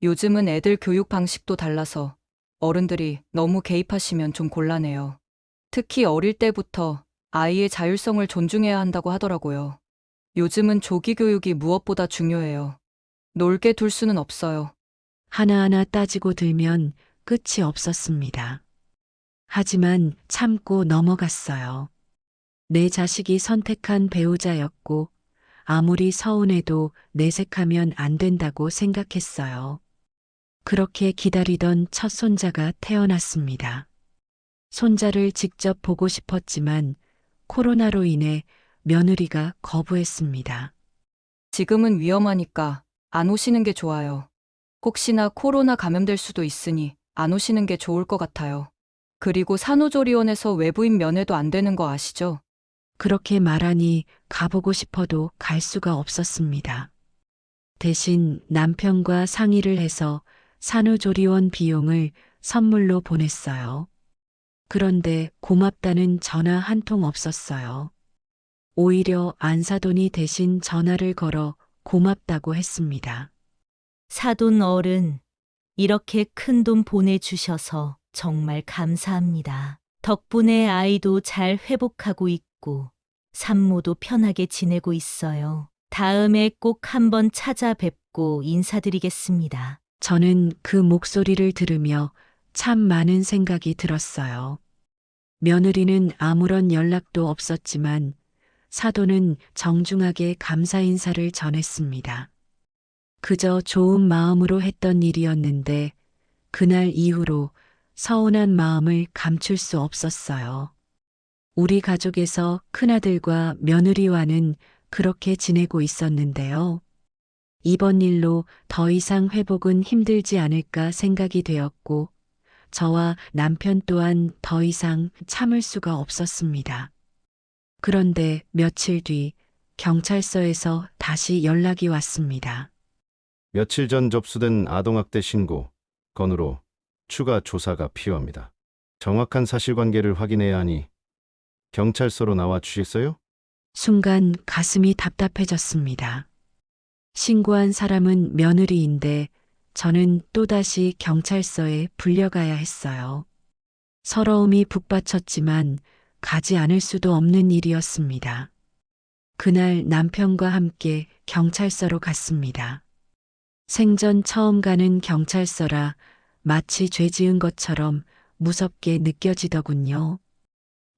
요즘은 애들 교육 방식도 달라서 어른들이 너무 개입하시면 좀 곤란해요. 특히 어릴 때부터 아이의 자율성을 존중해야 한다고 하더라고요. 요즘은 조기 교육이 무엇보다 중요해요. 놀게 둘 수는 없어요. 하나하나 따지고 들면 끝이 없었습니다. 하지만 참고 넘어갔어요. 내 자식이 선택한 배우자였고 아무리 서운해도 내색하면 안 된다고 생각했어요. 그렇게 기다리던 첫 손자가 태어났습니다. 손자를 직접 보고 싶었지만 코로나로 인해 며느리가 거부했습니다. 지금은 위험하니까 안 오시는 게 좋아요. 혹시나 코로나 감염될 수도 있으니 안 오시는 게 좋을 것 같아요. 그리고 산후조리원에서 외부인 면회도 안 되는 거 아시죠? 그렇게 말하니 가보고 싶어도 갈 수가 없었습니다. 대신 남편과 상의를 해서 산후조리원 비용을 선물로 보냈어요. 그런데 고맙다는 전화 한 통 없었어요. 오히려 안 사돈이 대신 전화를 걸어 고맙다고 했습니다. 사돈 어른, 이렇게 큰 돈 보내주셔서 정말 감사합니다. 덕분에 아이도 잘 회복하고 있고 산모도 편하게 지내고 있어요. 다음에 꼭 한번 찾아뵙고 인사드리겠습니다. 저는 그 목소리를 들으며 참 많은 생각이 들었어요. 며느리는 아무런 연락도 없었지만 사돈은 정중하게 감사 인사를 전했습니다. 그저 좋은 마음으로 했던 일이었는데 그날 이후로 서운한 마음을 감출 수 없었어요. 우리 가족에서 큰아들과 며느리와는 그렇게 지내고 있었는데요. 이번 일로 더 이상 회복은 힘들지 않을까 생각이 되었고 저와 남편 또한 더 이상 참을 수가 없었습니다. 그런데 며칠 뒤 경찰서에서 다시 연락이 왔습니다. 며칠 전 접수된 아동학대 신고 건으로 추가 조사가 필요합니다. 정확한 사실관계를 확인해야 하니 경찰서로 나와 주시겠어요? 순간 가슴이 답답해졌습니다. 신고한 사람은 며느리인데 저는 또다시 경찰서에 불려가야 했어요. 서러움이 북받쳤지만 가지 않을 수도 없는 일이었습니다. 그날 남편과 함께 경찰서로 갔습니다. 생전 처음 가는 경찰서라 마치 죄 지은 것처럼 무섭게 느껴지더군요.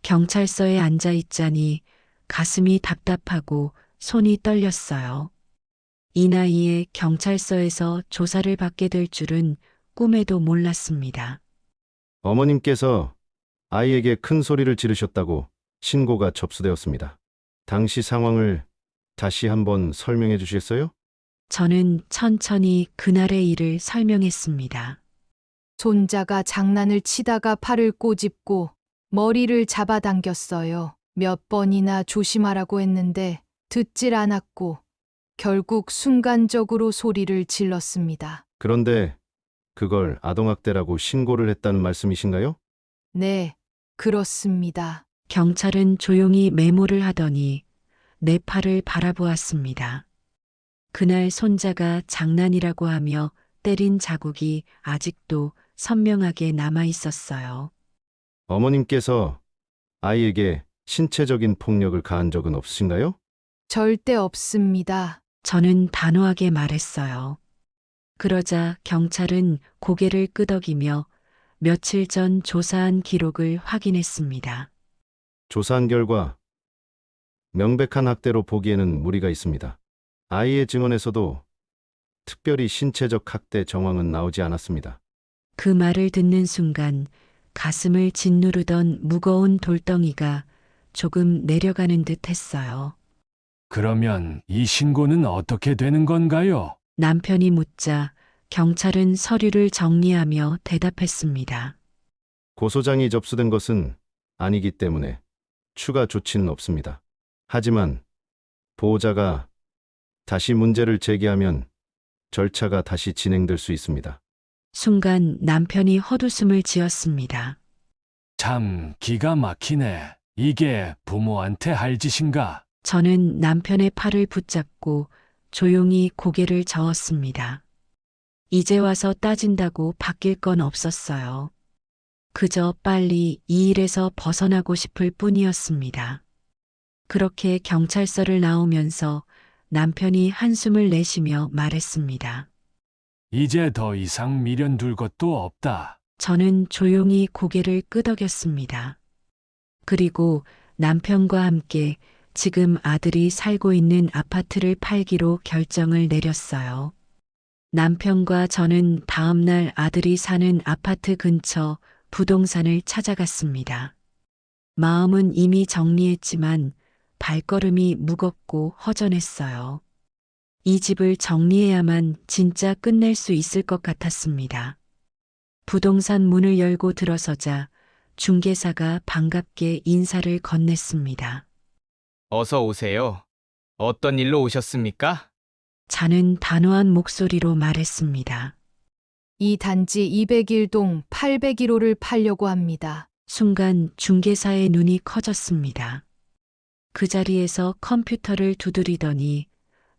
경찰서에 앉아 있자니 가슴이 답답하고 손이 떨렸어요. 이 나이에 경찰서에서 조사를 받게 될 줄은 꿈에도 몰랐습니다. 어머님께서 아이에게 큰 소리를 지르셨다고 신고가 접수되었습니다. 당시 상황을 다시 한번 설명해 주시겠어요? 저는 천천히 그날의 일을 설명했습니다. 손자가 장난을 치다가 팔을 꼬집고 머리를 잡아당겼어요. 몇 번이나 조심하라고 했는데 듣질 않았고 결국 순간적으로 소리를 질렀습니다. 그런데 그걸 아동학대라고 신고를 했다는 말씀이신가요? 네, 그렇습니다. 경찰은 조용히 메모를 하더니 내 팔을 바라보았습니다. 그날 손자가 장난이라고 하며 때린 자국이 아직도 선명하게 남아 있었어요. 어머님께서 아이에게 신체적인 폭력을 가한 적은 없으신가요? 절대 없습니다. 저는 단호하게 말했어요. 그러자 경찰은 고개를 끄덕이며 며칠 전 조사한 기록을 확인했습니다. 조사한 결과 명백한 학대로 보기에는 무리가 있습니다. 아이의 증언에서도 특별히 신체적 학대 정황은 나오지 않았습니다. 그 말을 듣는 순간 가슴을 짓누르던 무거운 돌덩이가 조금 내려가는 듯 했어요. 그러면 이 신고는 어떻게 되는 건가요? 남편이 묻자 경찰은 서류를 정리하며 대답했습니다. 고소장이 접수된 것은 아니기 때문에 추가 조치는 없습니다. 하지만 보호자가 다시 문제를 제기하면 절차가 다시 진행될 수 있습니다. 순간 남편이 헛웃음을 지었습니다. 참 기가 막히네. 이게 부모한테 할 짓인가? 저는 남편의 팔을 붙잡고 조용히 고개를 저었습니다. 이제 와서 따진다고 바뀔 건 없었어요. 그저 빨리 이 일에서 벗어나고 싶을 뿐이었습니다. 그렇게 경찰서를 나오면서 남편이 한숨을 내쉬며 말했습니다. 이제 더 이상 미련 둘 것도 없다. 저는 조용히 고개를 끄덕였습니다. 그리고 남편과 함께 지금 아들이 살고 있는 아파트를 팔기로 결정을 내렸어요. 남편과 저는 다음날 아들이 사는 아파트 근처 부동산을 찾아갔습니다. 마음은 이미 정리했지만 발걸음이 무겁고 허전했어요. 이 집을 정리해야만 진짜 끝낼 수 있을 것 같았습니다. 부동산 문을 열고 들어서자 중개사가 반갑게 인사를 건넸습니다. 어서 오세요. 어떤 일로 오셨습니까? 자는 단호한 목소리로 말했습니다. 이 단지 201동 801호를 팔려고 합니다. 순간 중개사의 눈이 커졌습니다. 그 자리에서 컴퓨터를 두드리더니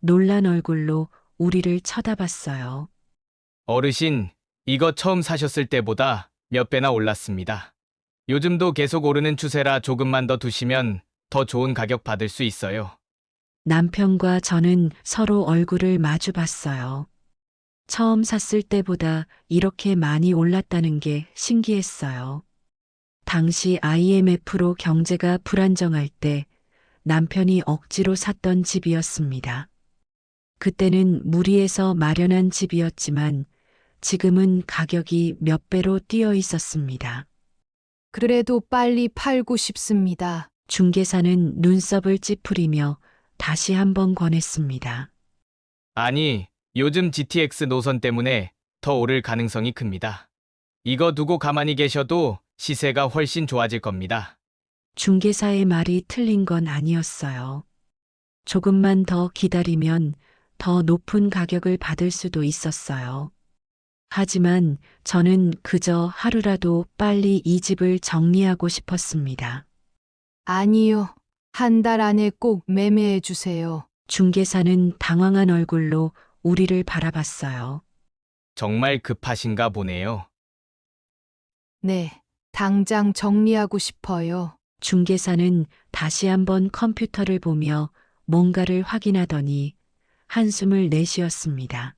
놀란 얼굴로 우리를 쳐다봤어요. 어르신, 이거 처음 사셨을 때보다 몇 배나 올랐습니다. 요즘도 계속 오르는 추세라 조금만 더 두시면 더 좋은 가격 받을 수 있어요. 남편과 저는 서로 얼굴을 마주 봤어요. 처음 샀을 때보다 이렇게 많이 올랐다는 게 신기했어요. 당시 IMF로 경제가 불안정할 때 남편이 억지로 샀던 집이었습니다. 그때는 무리해서 마련한 집이었지만 지금은 가격이 몇 배로 뛰어 있었습니다. 그래도 빨리 팔고 싶습니다. 중개사는 눈썹을 찌푸리며 다시 한번 권했습니다. 아니, 요즘 GTX 노선 때문에 더 오를 가능성이 큽니다. 이거 두고 가만히 계셔도 시세가 훨씬 좋아질 겁니다. 중개사의 말이 틀린 건 아니었어요. 조금만 더 기다리면 더 높은 가격을 받을 수도 있었어요. 하지만 저는 그저 하루라도 빨리 이 집을 정리하고 싶었습니다. 아니요. 한 달 안에 꼭 매매해 주세요. 중개사는 당황한 얼굴로 우리를 바라봤어요. 정말 급하신가 보네요. 네. 당장 정리하고 싶어요. 중개사는 다시 한번 컴퓨터를 보며 뭔가를 확인하더니 한숨을 내쉬었습니다.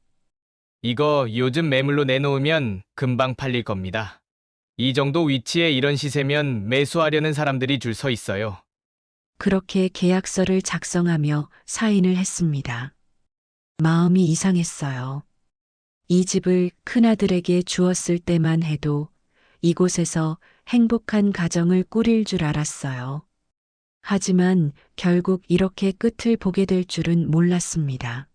이거 요즘 매물로 내놓으면 금방 팔릴 겁니다. 이 정도 위치에 이런 시세면 매수하려는 사람들이 줄 서 있어요. 그렇게 계약서를 작성하며 사인을 했습니다. 마음이 이상했어요. 이 집을 큰아들에게 주었을 때만 해도 이곳에서 행복한 가정을 꾸릴 줄 알았어요. 하지만 결국 이렇게 끝을 보게 될 줄은 몰랐습니다.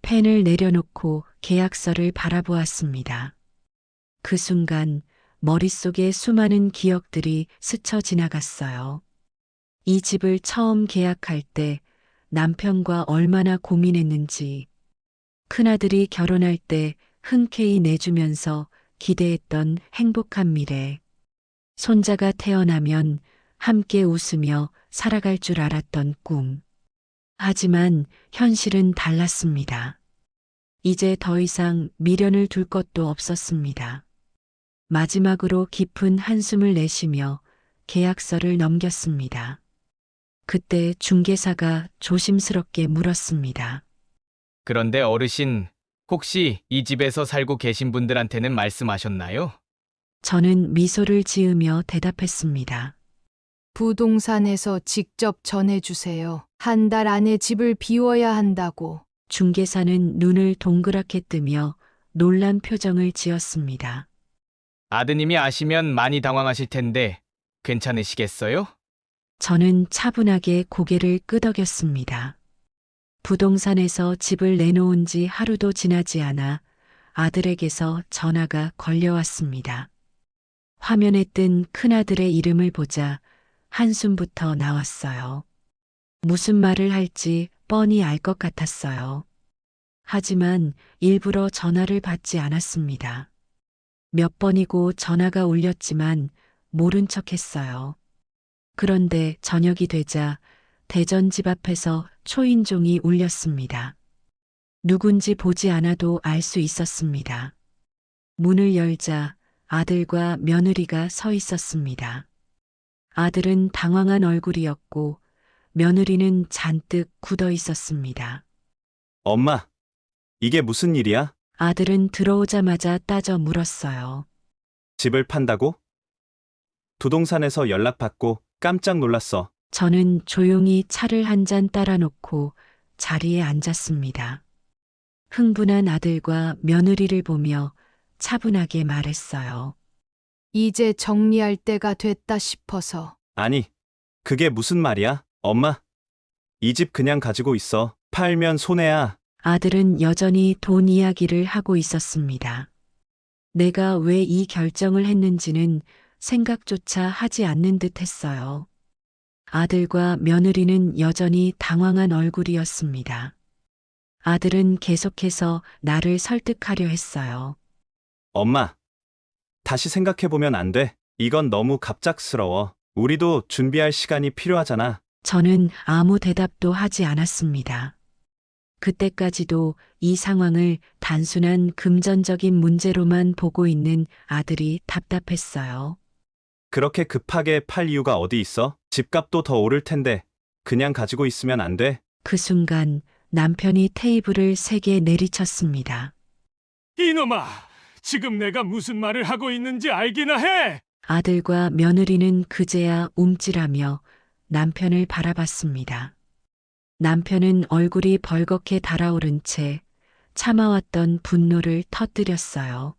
펜을 내려놓고 계약서를 바라보았습니다. 그 순간 머릿속에 수많은 기억들이 스쳐 지나갔어요. 이 집을 처음 계약할 때 남편과 얼마나 고민했는지, 큰아들이 결혼할 때 흔쾌히 내주면서 기대했던 행복한 미래, 손자가 태어나면 함께 웃으며 살아갈 줄 알았던 꿈. 하지만 현실은 달랐습니다. 이제 더 이상 미련을 둘 것도 없었습니다. 마지막으로 깊은 한숨을 내쉬며 계약서를 넘겼습니다. 그때 중개사가 조심스럽게 물었습니다. 그런데 어르신, 혹시 이 집에서 살고 계신 분들한테는 말씀하셨나요? 저는 미소를 지으며 대답했습니다. 부동산에서 직접 전해주세요. 한 달 안에 집을 비워야 한다고. 중개사는 눈을 동그랗게 뜨며 놀란 표정을 지었습니다. 아드님이 아시면 많이 당황하실 텐데 괜찮으시겠어요? 저는 차분하게 고개를 끄덕였습니다. 부동산에서 집을 내놓은 지 하루도 지나지 않아 아들에게서 전화가 걸려왔습니다. 화면에 뜬 큰아들의 이름을 보자 한숨부터 나왔어요. 무슨 말을 할지 뻔히 알 것 같았어요. 하지만 일부러 전화를 받지 않았습니다. 몇 번이고 전화가 울렸지만 모른 척 했어요. 그런데 저녁이 되자 대전 집 앞에서 초인종이 울렸습니다. 누군지 보지 않아도 알 수 있었습니다. 문을 열자 아들과 며느리가 서 있었습니다. 아들은 당황한 얼굴이었고 며느리는 잔뜩 굳어 있었습니다. 엄마, 이게 무슨 일이야? 아들은 들어오자마자 따져 물었어요. 집을 판다고? 부동산에서 연락받고 깜짝 놀랐어. 저는 조용히 차를 한 잔 따라 놓고 자리에 앉았습니다. 흥분한 아들과 며느리를 보며 차분하게 말했어요. 이제 정리할 때가 됐다 싶어서. 아니, 그게 무슨 말이야? 엄마, 이 집 그냥 가지고 있어. 팔면 손해야. 아들은 여전히 돈 이야기를 하고 있었습니다. 내가 왜 이 결정을 했는지는 생각조차 하지 않는 듯 했어요. 아들과 며느리는 여전히 당황한 얼굴이었습니다. 아들은 계속해서 나를 설득하려 했어요. 엄마, 다시 생각해보면 안 돼. 이건 너무 갑작스러워. 우리도 준비할 시간이 필요하잖아. 저는 아무 대답도 하지 않았습니다. 그때까지도 이 상황을 단순한 금전적인 문제로만 보고 있는 아들이 답답했어요. 그렇게 급하게 팔 이유가 어디 있어? 집값도 더 오를 텐데 그냥 가지고 있으면 안 돼? 그 순간 남편이 테이블을 3개 내리쳤습니다. 이놈아, 지금 내가 무슨 말을 하고 있는지 알기나 해! 아들과 며느리는 그제야 움찔하며 남편을 바라봤습니다. 남편은 얼굴이 벌겋게 달아오른 채 참아왔던 분노를 터뜨렸어요.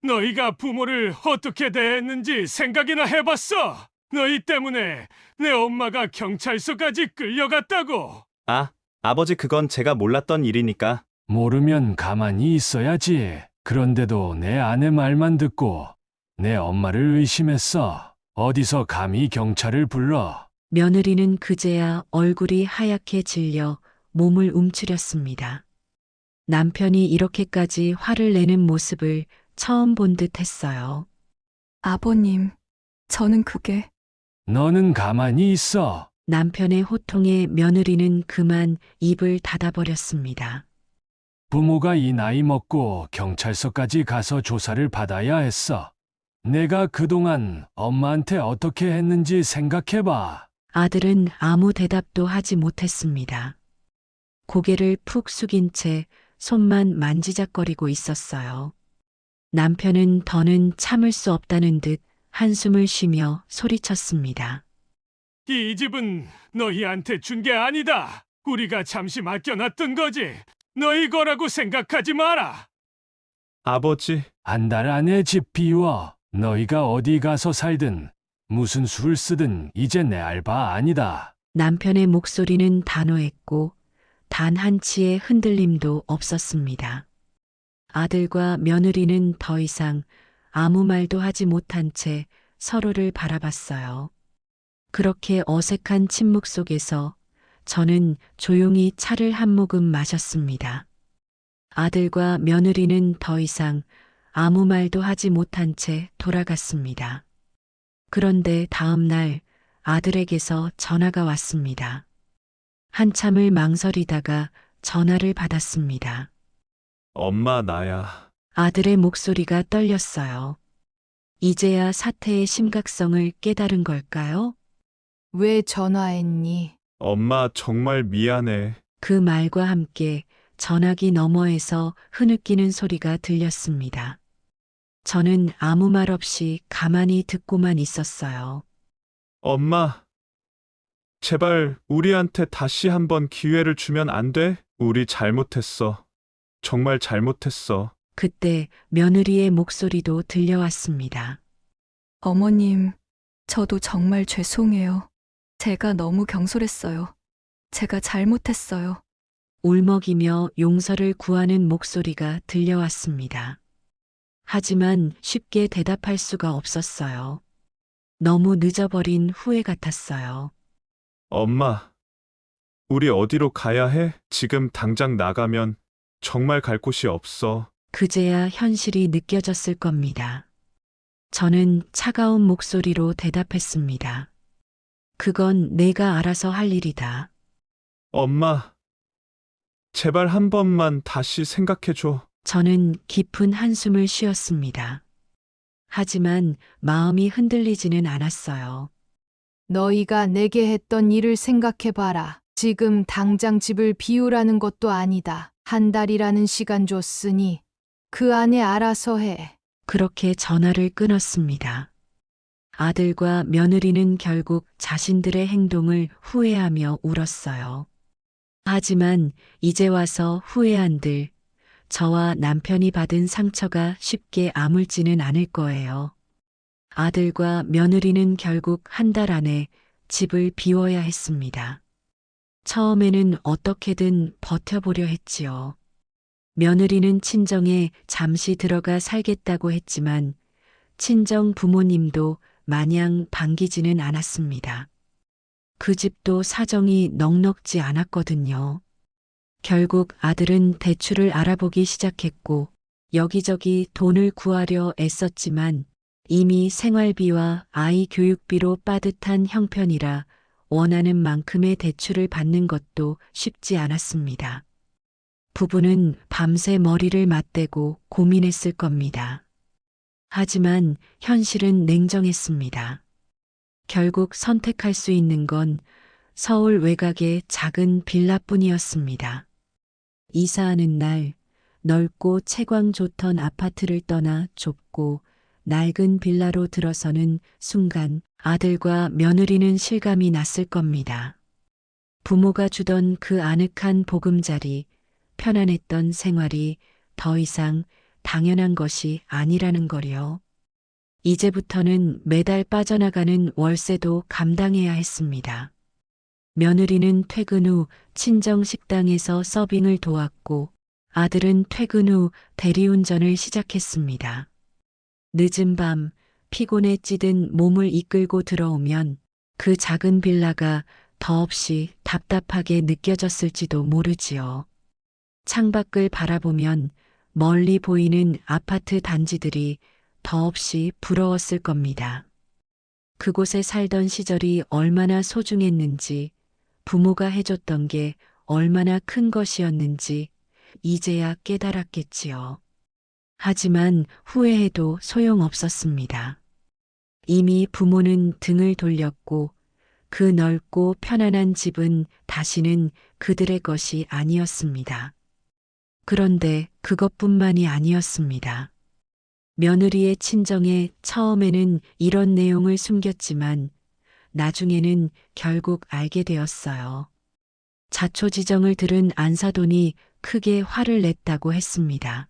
너희가 부모를 어떻게 대했는지 생각이나 해봤어? 너희 때문에 내 엄마가 경찰서까지 끌려갔다고. 아, 아버지 그건 제가 몰랐던 일이니까. 모르면 가만히 있어야지. 그런데도 내 아내 말만 듣고 내 엄마를 의심했어. 어디서 감히 경찰을 불러? 며느리는 그제야 얼굴이 하얗게 질려 몸을 움츠렸습니다. 남편이 이렇게까지 화를 내는 모습을 처음 본 듯 했어요. 아버님, 저는 그게 너는 가만히 있어. 남편의 호통에 며느리는 그만 입을 닫아버렸습니다. 부모가 이 나이 먹고 경찰서까지 가서 조사를 받아야 했어. 내가 그동안 엄마한테 어떻게 했는지 생각해봐. 아들은 아무 대답도 하지 못했습니다. 고개를 푹 숙인 채 손만 만지작거리고 있었어요. 남편은 더는 참을 수 없다는 듯 한숨을 쉬며 소리쳤습니다. 이 집은 너희한테 준 게 아니다. 우리가 잠시 맡겨놨던 거지. 너희 거라고 생각하지 마라. 아버지, 한 달 안에 집 비워. 너희가 어디 가서 살든 무슨 수를 쓰든 이제 내 알바 아니다. 남편의 목소리는 단호했고 단 한치의 흔들림도 없었습니다. 아들과 며느리는 더 이상 아무 말도 하지 못한 채 서로를 바라봤어요. 그렇게 어색한 침묵 속에서 저는 조용히 차를 한 모금 마셨습니다. 아들과 며느리는 더 이상 아무 말도 하지 못한 채 돌아갔습니다. 그런데 다음 날 아들에게서 전화가 왔습니다. 한참을 망설이다가 전화를 받았습니다. 엄마, 나야. 아들의 목소리가 떨렸어요. 이제야 사태의 심각성을 깨달은 걸까요? 왜 전화했니? 엄마, 정말 미안해. 그 말과 함께 전화기 너머에서 흐느끼는 소리가 들렸습니다. 저는 아무 말 없이 가만히 듣고만 있었어요. 엄마, 제발 우리한테 다시 한번 기회를 주면 안 돼? 우리 잘못했어. 정말 잘못했어. 그때 며느리의 목소리도 들려왔습니다. 어머님, 저도 정말 죄송해요. 제가 너무 경솔했어요. 제가 잘못했어요. 울먹이며 용서를 구하는 목소리가 들려왔습니다. 하지만 쉽게 대답할 수가 없었어요. 너무 늦어버린 후회 같았어요. 엄마, 우리 어디로 가야 해? 지금 당장 나가면 정말 갈 곳이 없어. 그제야 현실이 느껴졌을 겁니다. 저는 차가운 목소리로 대답했습니다. 그건 내가 알아서 할 일이다. 엄마, 제발 한 번만 다시 생각해줘. 저는 깊은 한숨을 쉬었습니다. 하지만 마음이 흔들리지는 않았어요. 너희가 내게 했던 일을 생각해봐라. 지금 당장 집을 비우라는 것도 아니다. 한 달이라는 시간 줬으니 그 안에 알아서 해. 그렇게 전화를 끊었습니다. 아들과 며느리는 결국 자신들의 행동을 후회하며 울었어요. 하지만 이제 와서 후회한들 저와 남편이 받은 상처가 쉽게 아물지는 않을 거예요. 아들과 며느리는 결국 한 달 안에 집을 비워야 했습니다. 처음에는 어떻게든 버텨보려 했지요. 며느리는 친정에 잠시 들어가 살겠다고 했지만 친정 부모님도 마냥 반기지는 않았습니다. 그 집도 사정이 넉넉지 않았거든요. 결국 아들은 대출을 알아보기 시작했고 여기저기 돈을 구하려 애썼지만 이미 생활비와 아이 교육비로 빠듯한 형편이라 원하는 만큼의 대출을 받는 것도 쉽지 않았습니다. 부부는 밤새 머리를 맞대고 고민했을 겁니다. 하지만 현실은 냉정했습니다. 결국 선택할 수 있는 건 서울 외곽의 작은 빌라뿐이었습니다. 이사하는 날 넓고 채광 좋던 아파트를 떠나 좁고 낡은 빌라로 들어서는 순간 아들과 며느리는 실감이 났을 겁니다. 부모가 주던 그 아늑한 보금자리, 편안했던 생활이 더 이상 당연한 것이 아니라는 거요. 이제부터는 매달 빠져나가는 월세도 감당해야 했습니다. 며느리는 퇴근 후 친정 식당에서 서빙을 도왔고 아들은 퇴근 후 대리운전을 시작했습니다. 늦은 밤 피곤에 찌든 몸을 이끌고 들어오면 그 작은 빌라가 더없이 답답하게 느껴졌을지도 모르지요. 창밖을 바라보면 멀리 보이는 아파트 단지들이 더없이 부러웠을 겁니다. 그곳에 살던 시절이 얼마나 소중했는지, 부모가 해줬던 게 얼마나 큰 것이었는지 이제야 깨달았겠지요. 하지만 후회해도 소용없었습니다. 이미 부모는 등을 돌렸고 그 넓고 편안한 집은 다시는 그들의 것이 아니었습니다. 그런데 그것뿐만이 아니었습니다. 며느리의 친정에 처음에는 이런 내용을 숨겼지만 나중에는 결국 알게 되었어요. 자초지정을 들은 안사돈이 크게 화를 냈다고 했습니다.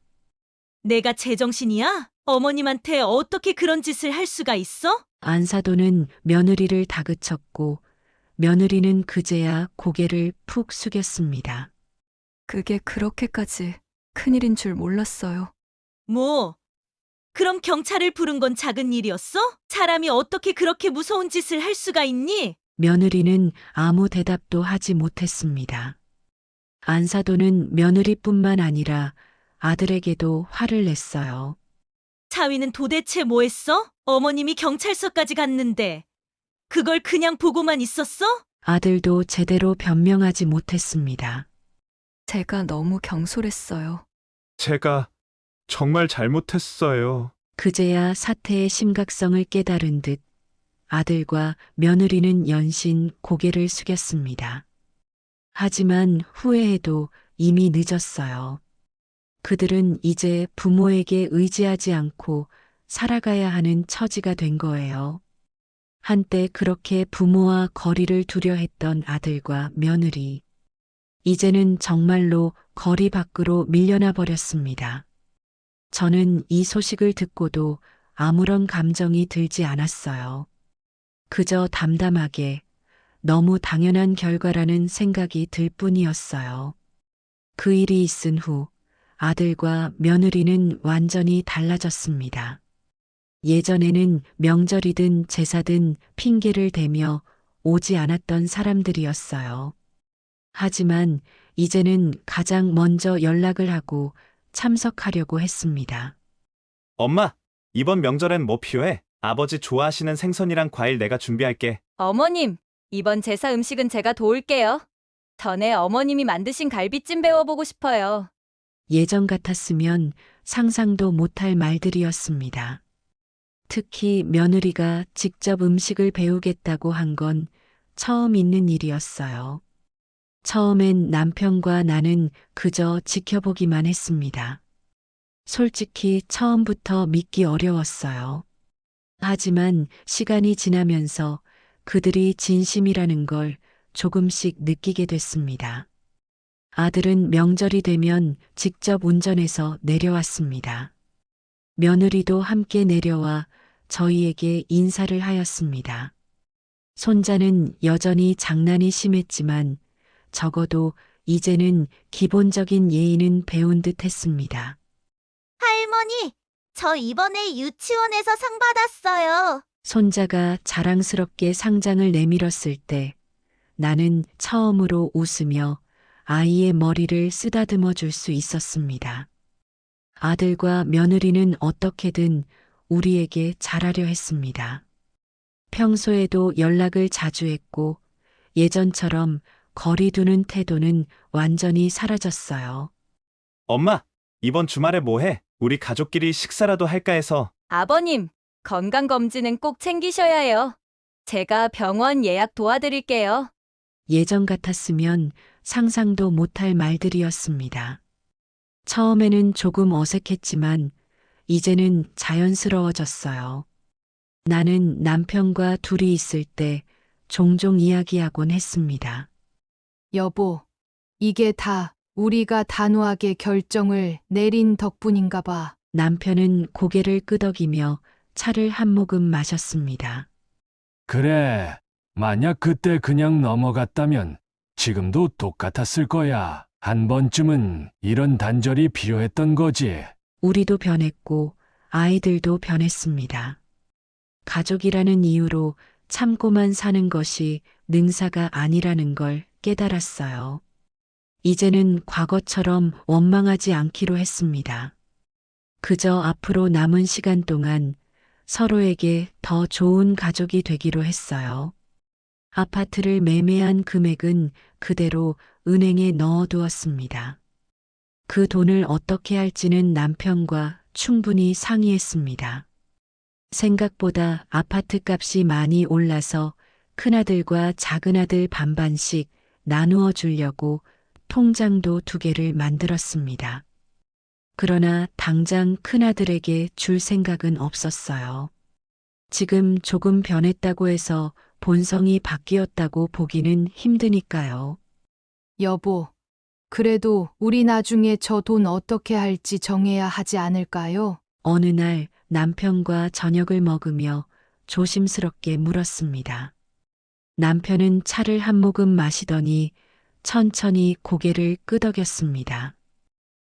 내가 제정신이야? 어머님한테 어떻게 그런 짓을 할 수가 있어? 안사돈은 며느리를 다그쳤고 며느리는 그제야 고개를 푹 숙였습니다. 그게 그렇게까지 큰일인 줄 몰랐어요. 뭐? 그럼 경찰을 부른 건 작은 일이었어? 사람이 어떻게 그렇게 무서운 짓을 할 수가 있니? 며느리는 아무 대답도 하지 못했습니다. 안사돈은 며느리뿐만 아니라 아들에게도 화를 냈어요. 차위는 도대체 뭐 했어? 어머님이 경찰서까지 갔는데 그걸 그냥 보고만 있었어? 아들도 제대로 변명하지 못했습니다. 제가 너무 경솔했어요. 제가 정말 잘못했어요. 그제야 사태의 심각성을 깨달은 듯 아들과 며느리는 연신 고개를 숙였습니다. 하지만 후회해도 이미 늦었어요. 그들은 이제 부모에게 의지하지 않고 살아가야 하는 처지가 된 거예요. 한때 그렇게 부모와 거리를 두려 했던 아들과 며느리. 이제는 정말로 거리 밖으로 밀려나 버렸습니다. 저는 이 소식을 듣고도 아무런 감정이 들지 않았어요. 그저 담담하게 너무 당연한 결과라는 생각이 들 뿐이었어요. 그 일이 있은 후 아들과 며느리는 완전히 달라졌습니다. 예전에는 명절이든 제사든 핑계를 대며 오지 않았던 사람들이었어요. 하지만 이제는 가장 먼저 연락을 하고 참석하려고 했습니다. 엄마, 이번 명절엔 뭐 필요해? 아버지 좋아하시는 생선이랑 과일 내가 준비할게. 어머님, 이번 제사 음식은 제가 도울게요. 전에 어머님이 만드신 갈비찜 배워보고 싶어요. 예전 같았으면 상상도 못할 말들이었습니다. 특히 며느리가 직접 음식을 배우겠다고 한 건 처음 있는 일이었어요. 처음엔 남편과 나는 그저 지켜보기만 했습니다. 솔직히 처음부터 믿기 어려웠어요. 하지만 시간이 지나면서 그들이 진심이라는 걸 조금씩 느끼게 됐습니다. 아들은 명절이 되면 직접 운전해서 내려왔습니다. 며느리도 함께 내려와 저희에게 인사를 하였습니다. 손자는 여전히 장난이 심했지만 적어도 이제는 기본적인 예의는 배운 듯 했습니다. 할머니, 저 이번에 유치원에서 상 받았어요. 손자가 자랑스럽게 상장을 내밀었을 때 나는 처음으로 웃으며 아이의 머리를 쓰다듬어 줄 수 있었습니다. 아들과 며느리는 어떻게든 우리에게 잘하려 했습니다. 평소에도 연락을 자주 했고 예전처럼 거리 두는 태도는 완전히 사라졌어요. 엄마, 이번 주말에 뭐 해? 우리 가족끼리 식사라도 할까 해서. 아버님, 건강검진은 꼭 챙기셔야 해요. 제가 병원 예약 도와드릴게요. 예전 같았으면 상상도 못할 말들이었습니다. 처음에는 조금 어색했지만 이제는 자연스러워졌어요. 나는 남편과 둘이 있을 때 종종 이야기하곤 했습니다. 여보, 이게 다 우리가 단호하게 결정을 내린 덕분인가 봐. 남편은 고개를 끄덕이며 차를 한 모금 마셨습니다. 그래, 만약 그때 그냥 넘어갔다면 지금도 똑같았을 거야. 한 번쯤은 이런 단절이 필요했던 거지. 우리도 변했고 아이들도 변했습니다. 가족이라는 이유로 참고만 사는 것이 능사가 아니라는 걸 깨달았어요. 이제는 과거처럼 원망하지 않기로 했습니다. 그저 앞으로 남은 시간 동안 서로에게 더 좋은 가족이 되기로 했어요. 아파트를 매매한 금액은 그대로 은행에 넣어두었습니다. 그 돈을 어떻게 할지는 남편과 충분히 상의했습니다. 생각보다 아파트 값이 많이 올라서 큰아들과 작은아들 반반씩 나누어 주려고 통장도 2개를 만들었습니다. 그러나 당장 큰아들에게 줄 생각은 없었어요. 지금 조금 변했다고 해서 본성이 바뀌었다고 보기는 힘드니까요. 여보, 그래도 우리 나중에 저 돈 어떻게 할지 정해야 하지 않을까요? 어느 날 남편과 저녁을 먹으며 조심스럽게 물었습니다. 남편은 차를 한 모금 마시더니 천천히 고개를 끄덕였습니다.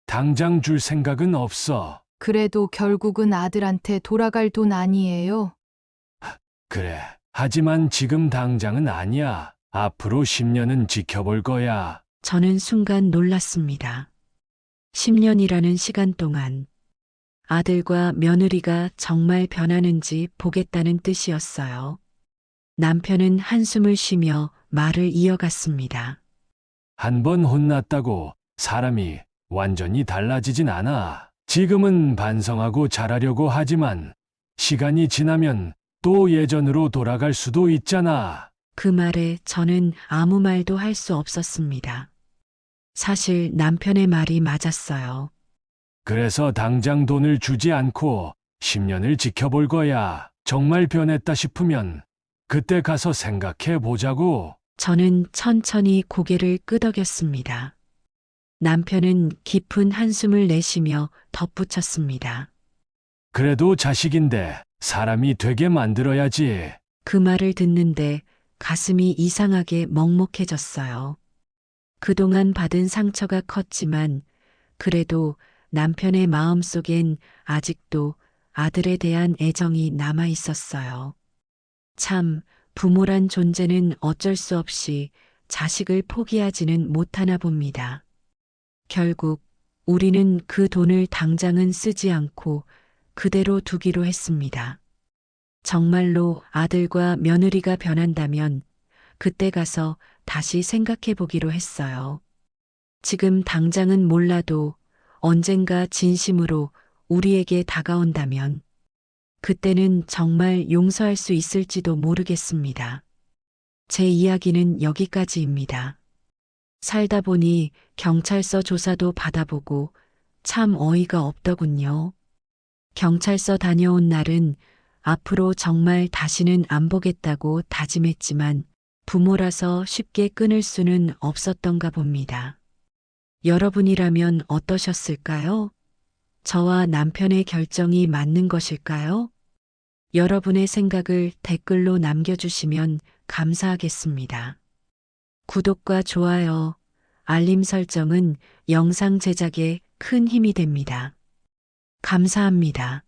당장 줄 생각은 없어. 그래도 결국은 아들한테 돌아갈 돈 아니에요? 그래. 하지만 지금 당장은 아니야. 앞으로 10년은 지켜볼 거야. 저는 순간 놀랐습니다. 10년이라는 시간 동안 아들과 며느리가 정말 변하는지 보겠다는 뜻이었어요. 남편은 한숨을 쉬며 말을 이어갔습니다. 한 번 혼났다고 사람이 완전히 달라지진 않아. 지금은 반성하고 잘하려고 하지만 시간이 지나면 또 예전으로 돌아갈 수도 있잖아. 그 말에 저는 아무 말도 할 수 없었습니다. 사실 남편의 말이 맞았어요. 그래서 당장 돈을 주지 않고 10년을 지켜볼 거야. 정말 변했다 싶으면 그때 가서 생각해 보자고. 저는 천천히 고개를 끄덕였습니다. 남편은 깊은 한숨을 내쉬며 덧붙였습니다. 그래도 자식인데 사람이 되게 만들어야지. 그 말을 듣는데 가슴이 이상하게 먹먹해졌어요. 그동안 받은 상처가 컸지만 그래도 남편의 마음속엔 아직도 아들에 대한 애정이 남아 있었어요. 참, 부모란 존재는 어쩔 수 없이 자식을 포기하지는 못하나 봅니다. 결국 우리는 그 돈을 당장은 쓰지 않고 그대로 두기로 했습니다. 정말로 아들과 며느리가 변한다면 그때 가서 다시 생각해 보기로 했어요. 지금 당장은 몰라도 언젠가 진심으로 우리에게 다가온다면 그때는 정말 용서할 수 있을지도 모르겠습니다. 제 이야기는 여기까지입니다. 살다 보니 경찰서 조사도 받아보고 참 어이가 없더군요. 경찰서 다녀온 날은 앞으로 정말 다시는 안 보겠다고 다짐했지만 부모라서 쉽게 끊을 수는 없었던가 봅니다. 여러분이라면 어떠셨을까요? 저와 남편의 결정이 맞는 것일까요? 여러분의 생각을 댓글로 남겨주시면 감사하겠습니다. 구독과 좋아요, 알림 설정은 영상 제작에 큰 힘이 됩니다. 감사합니다.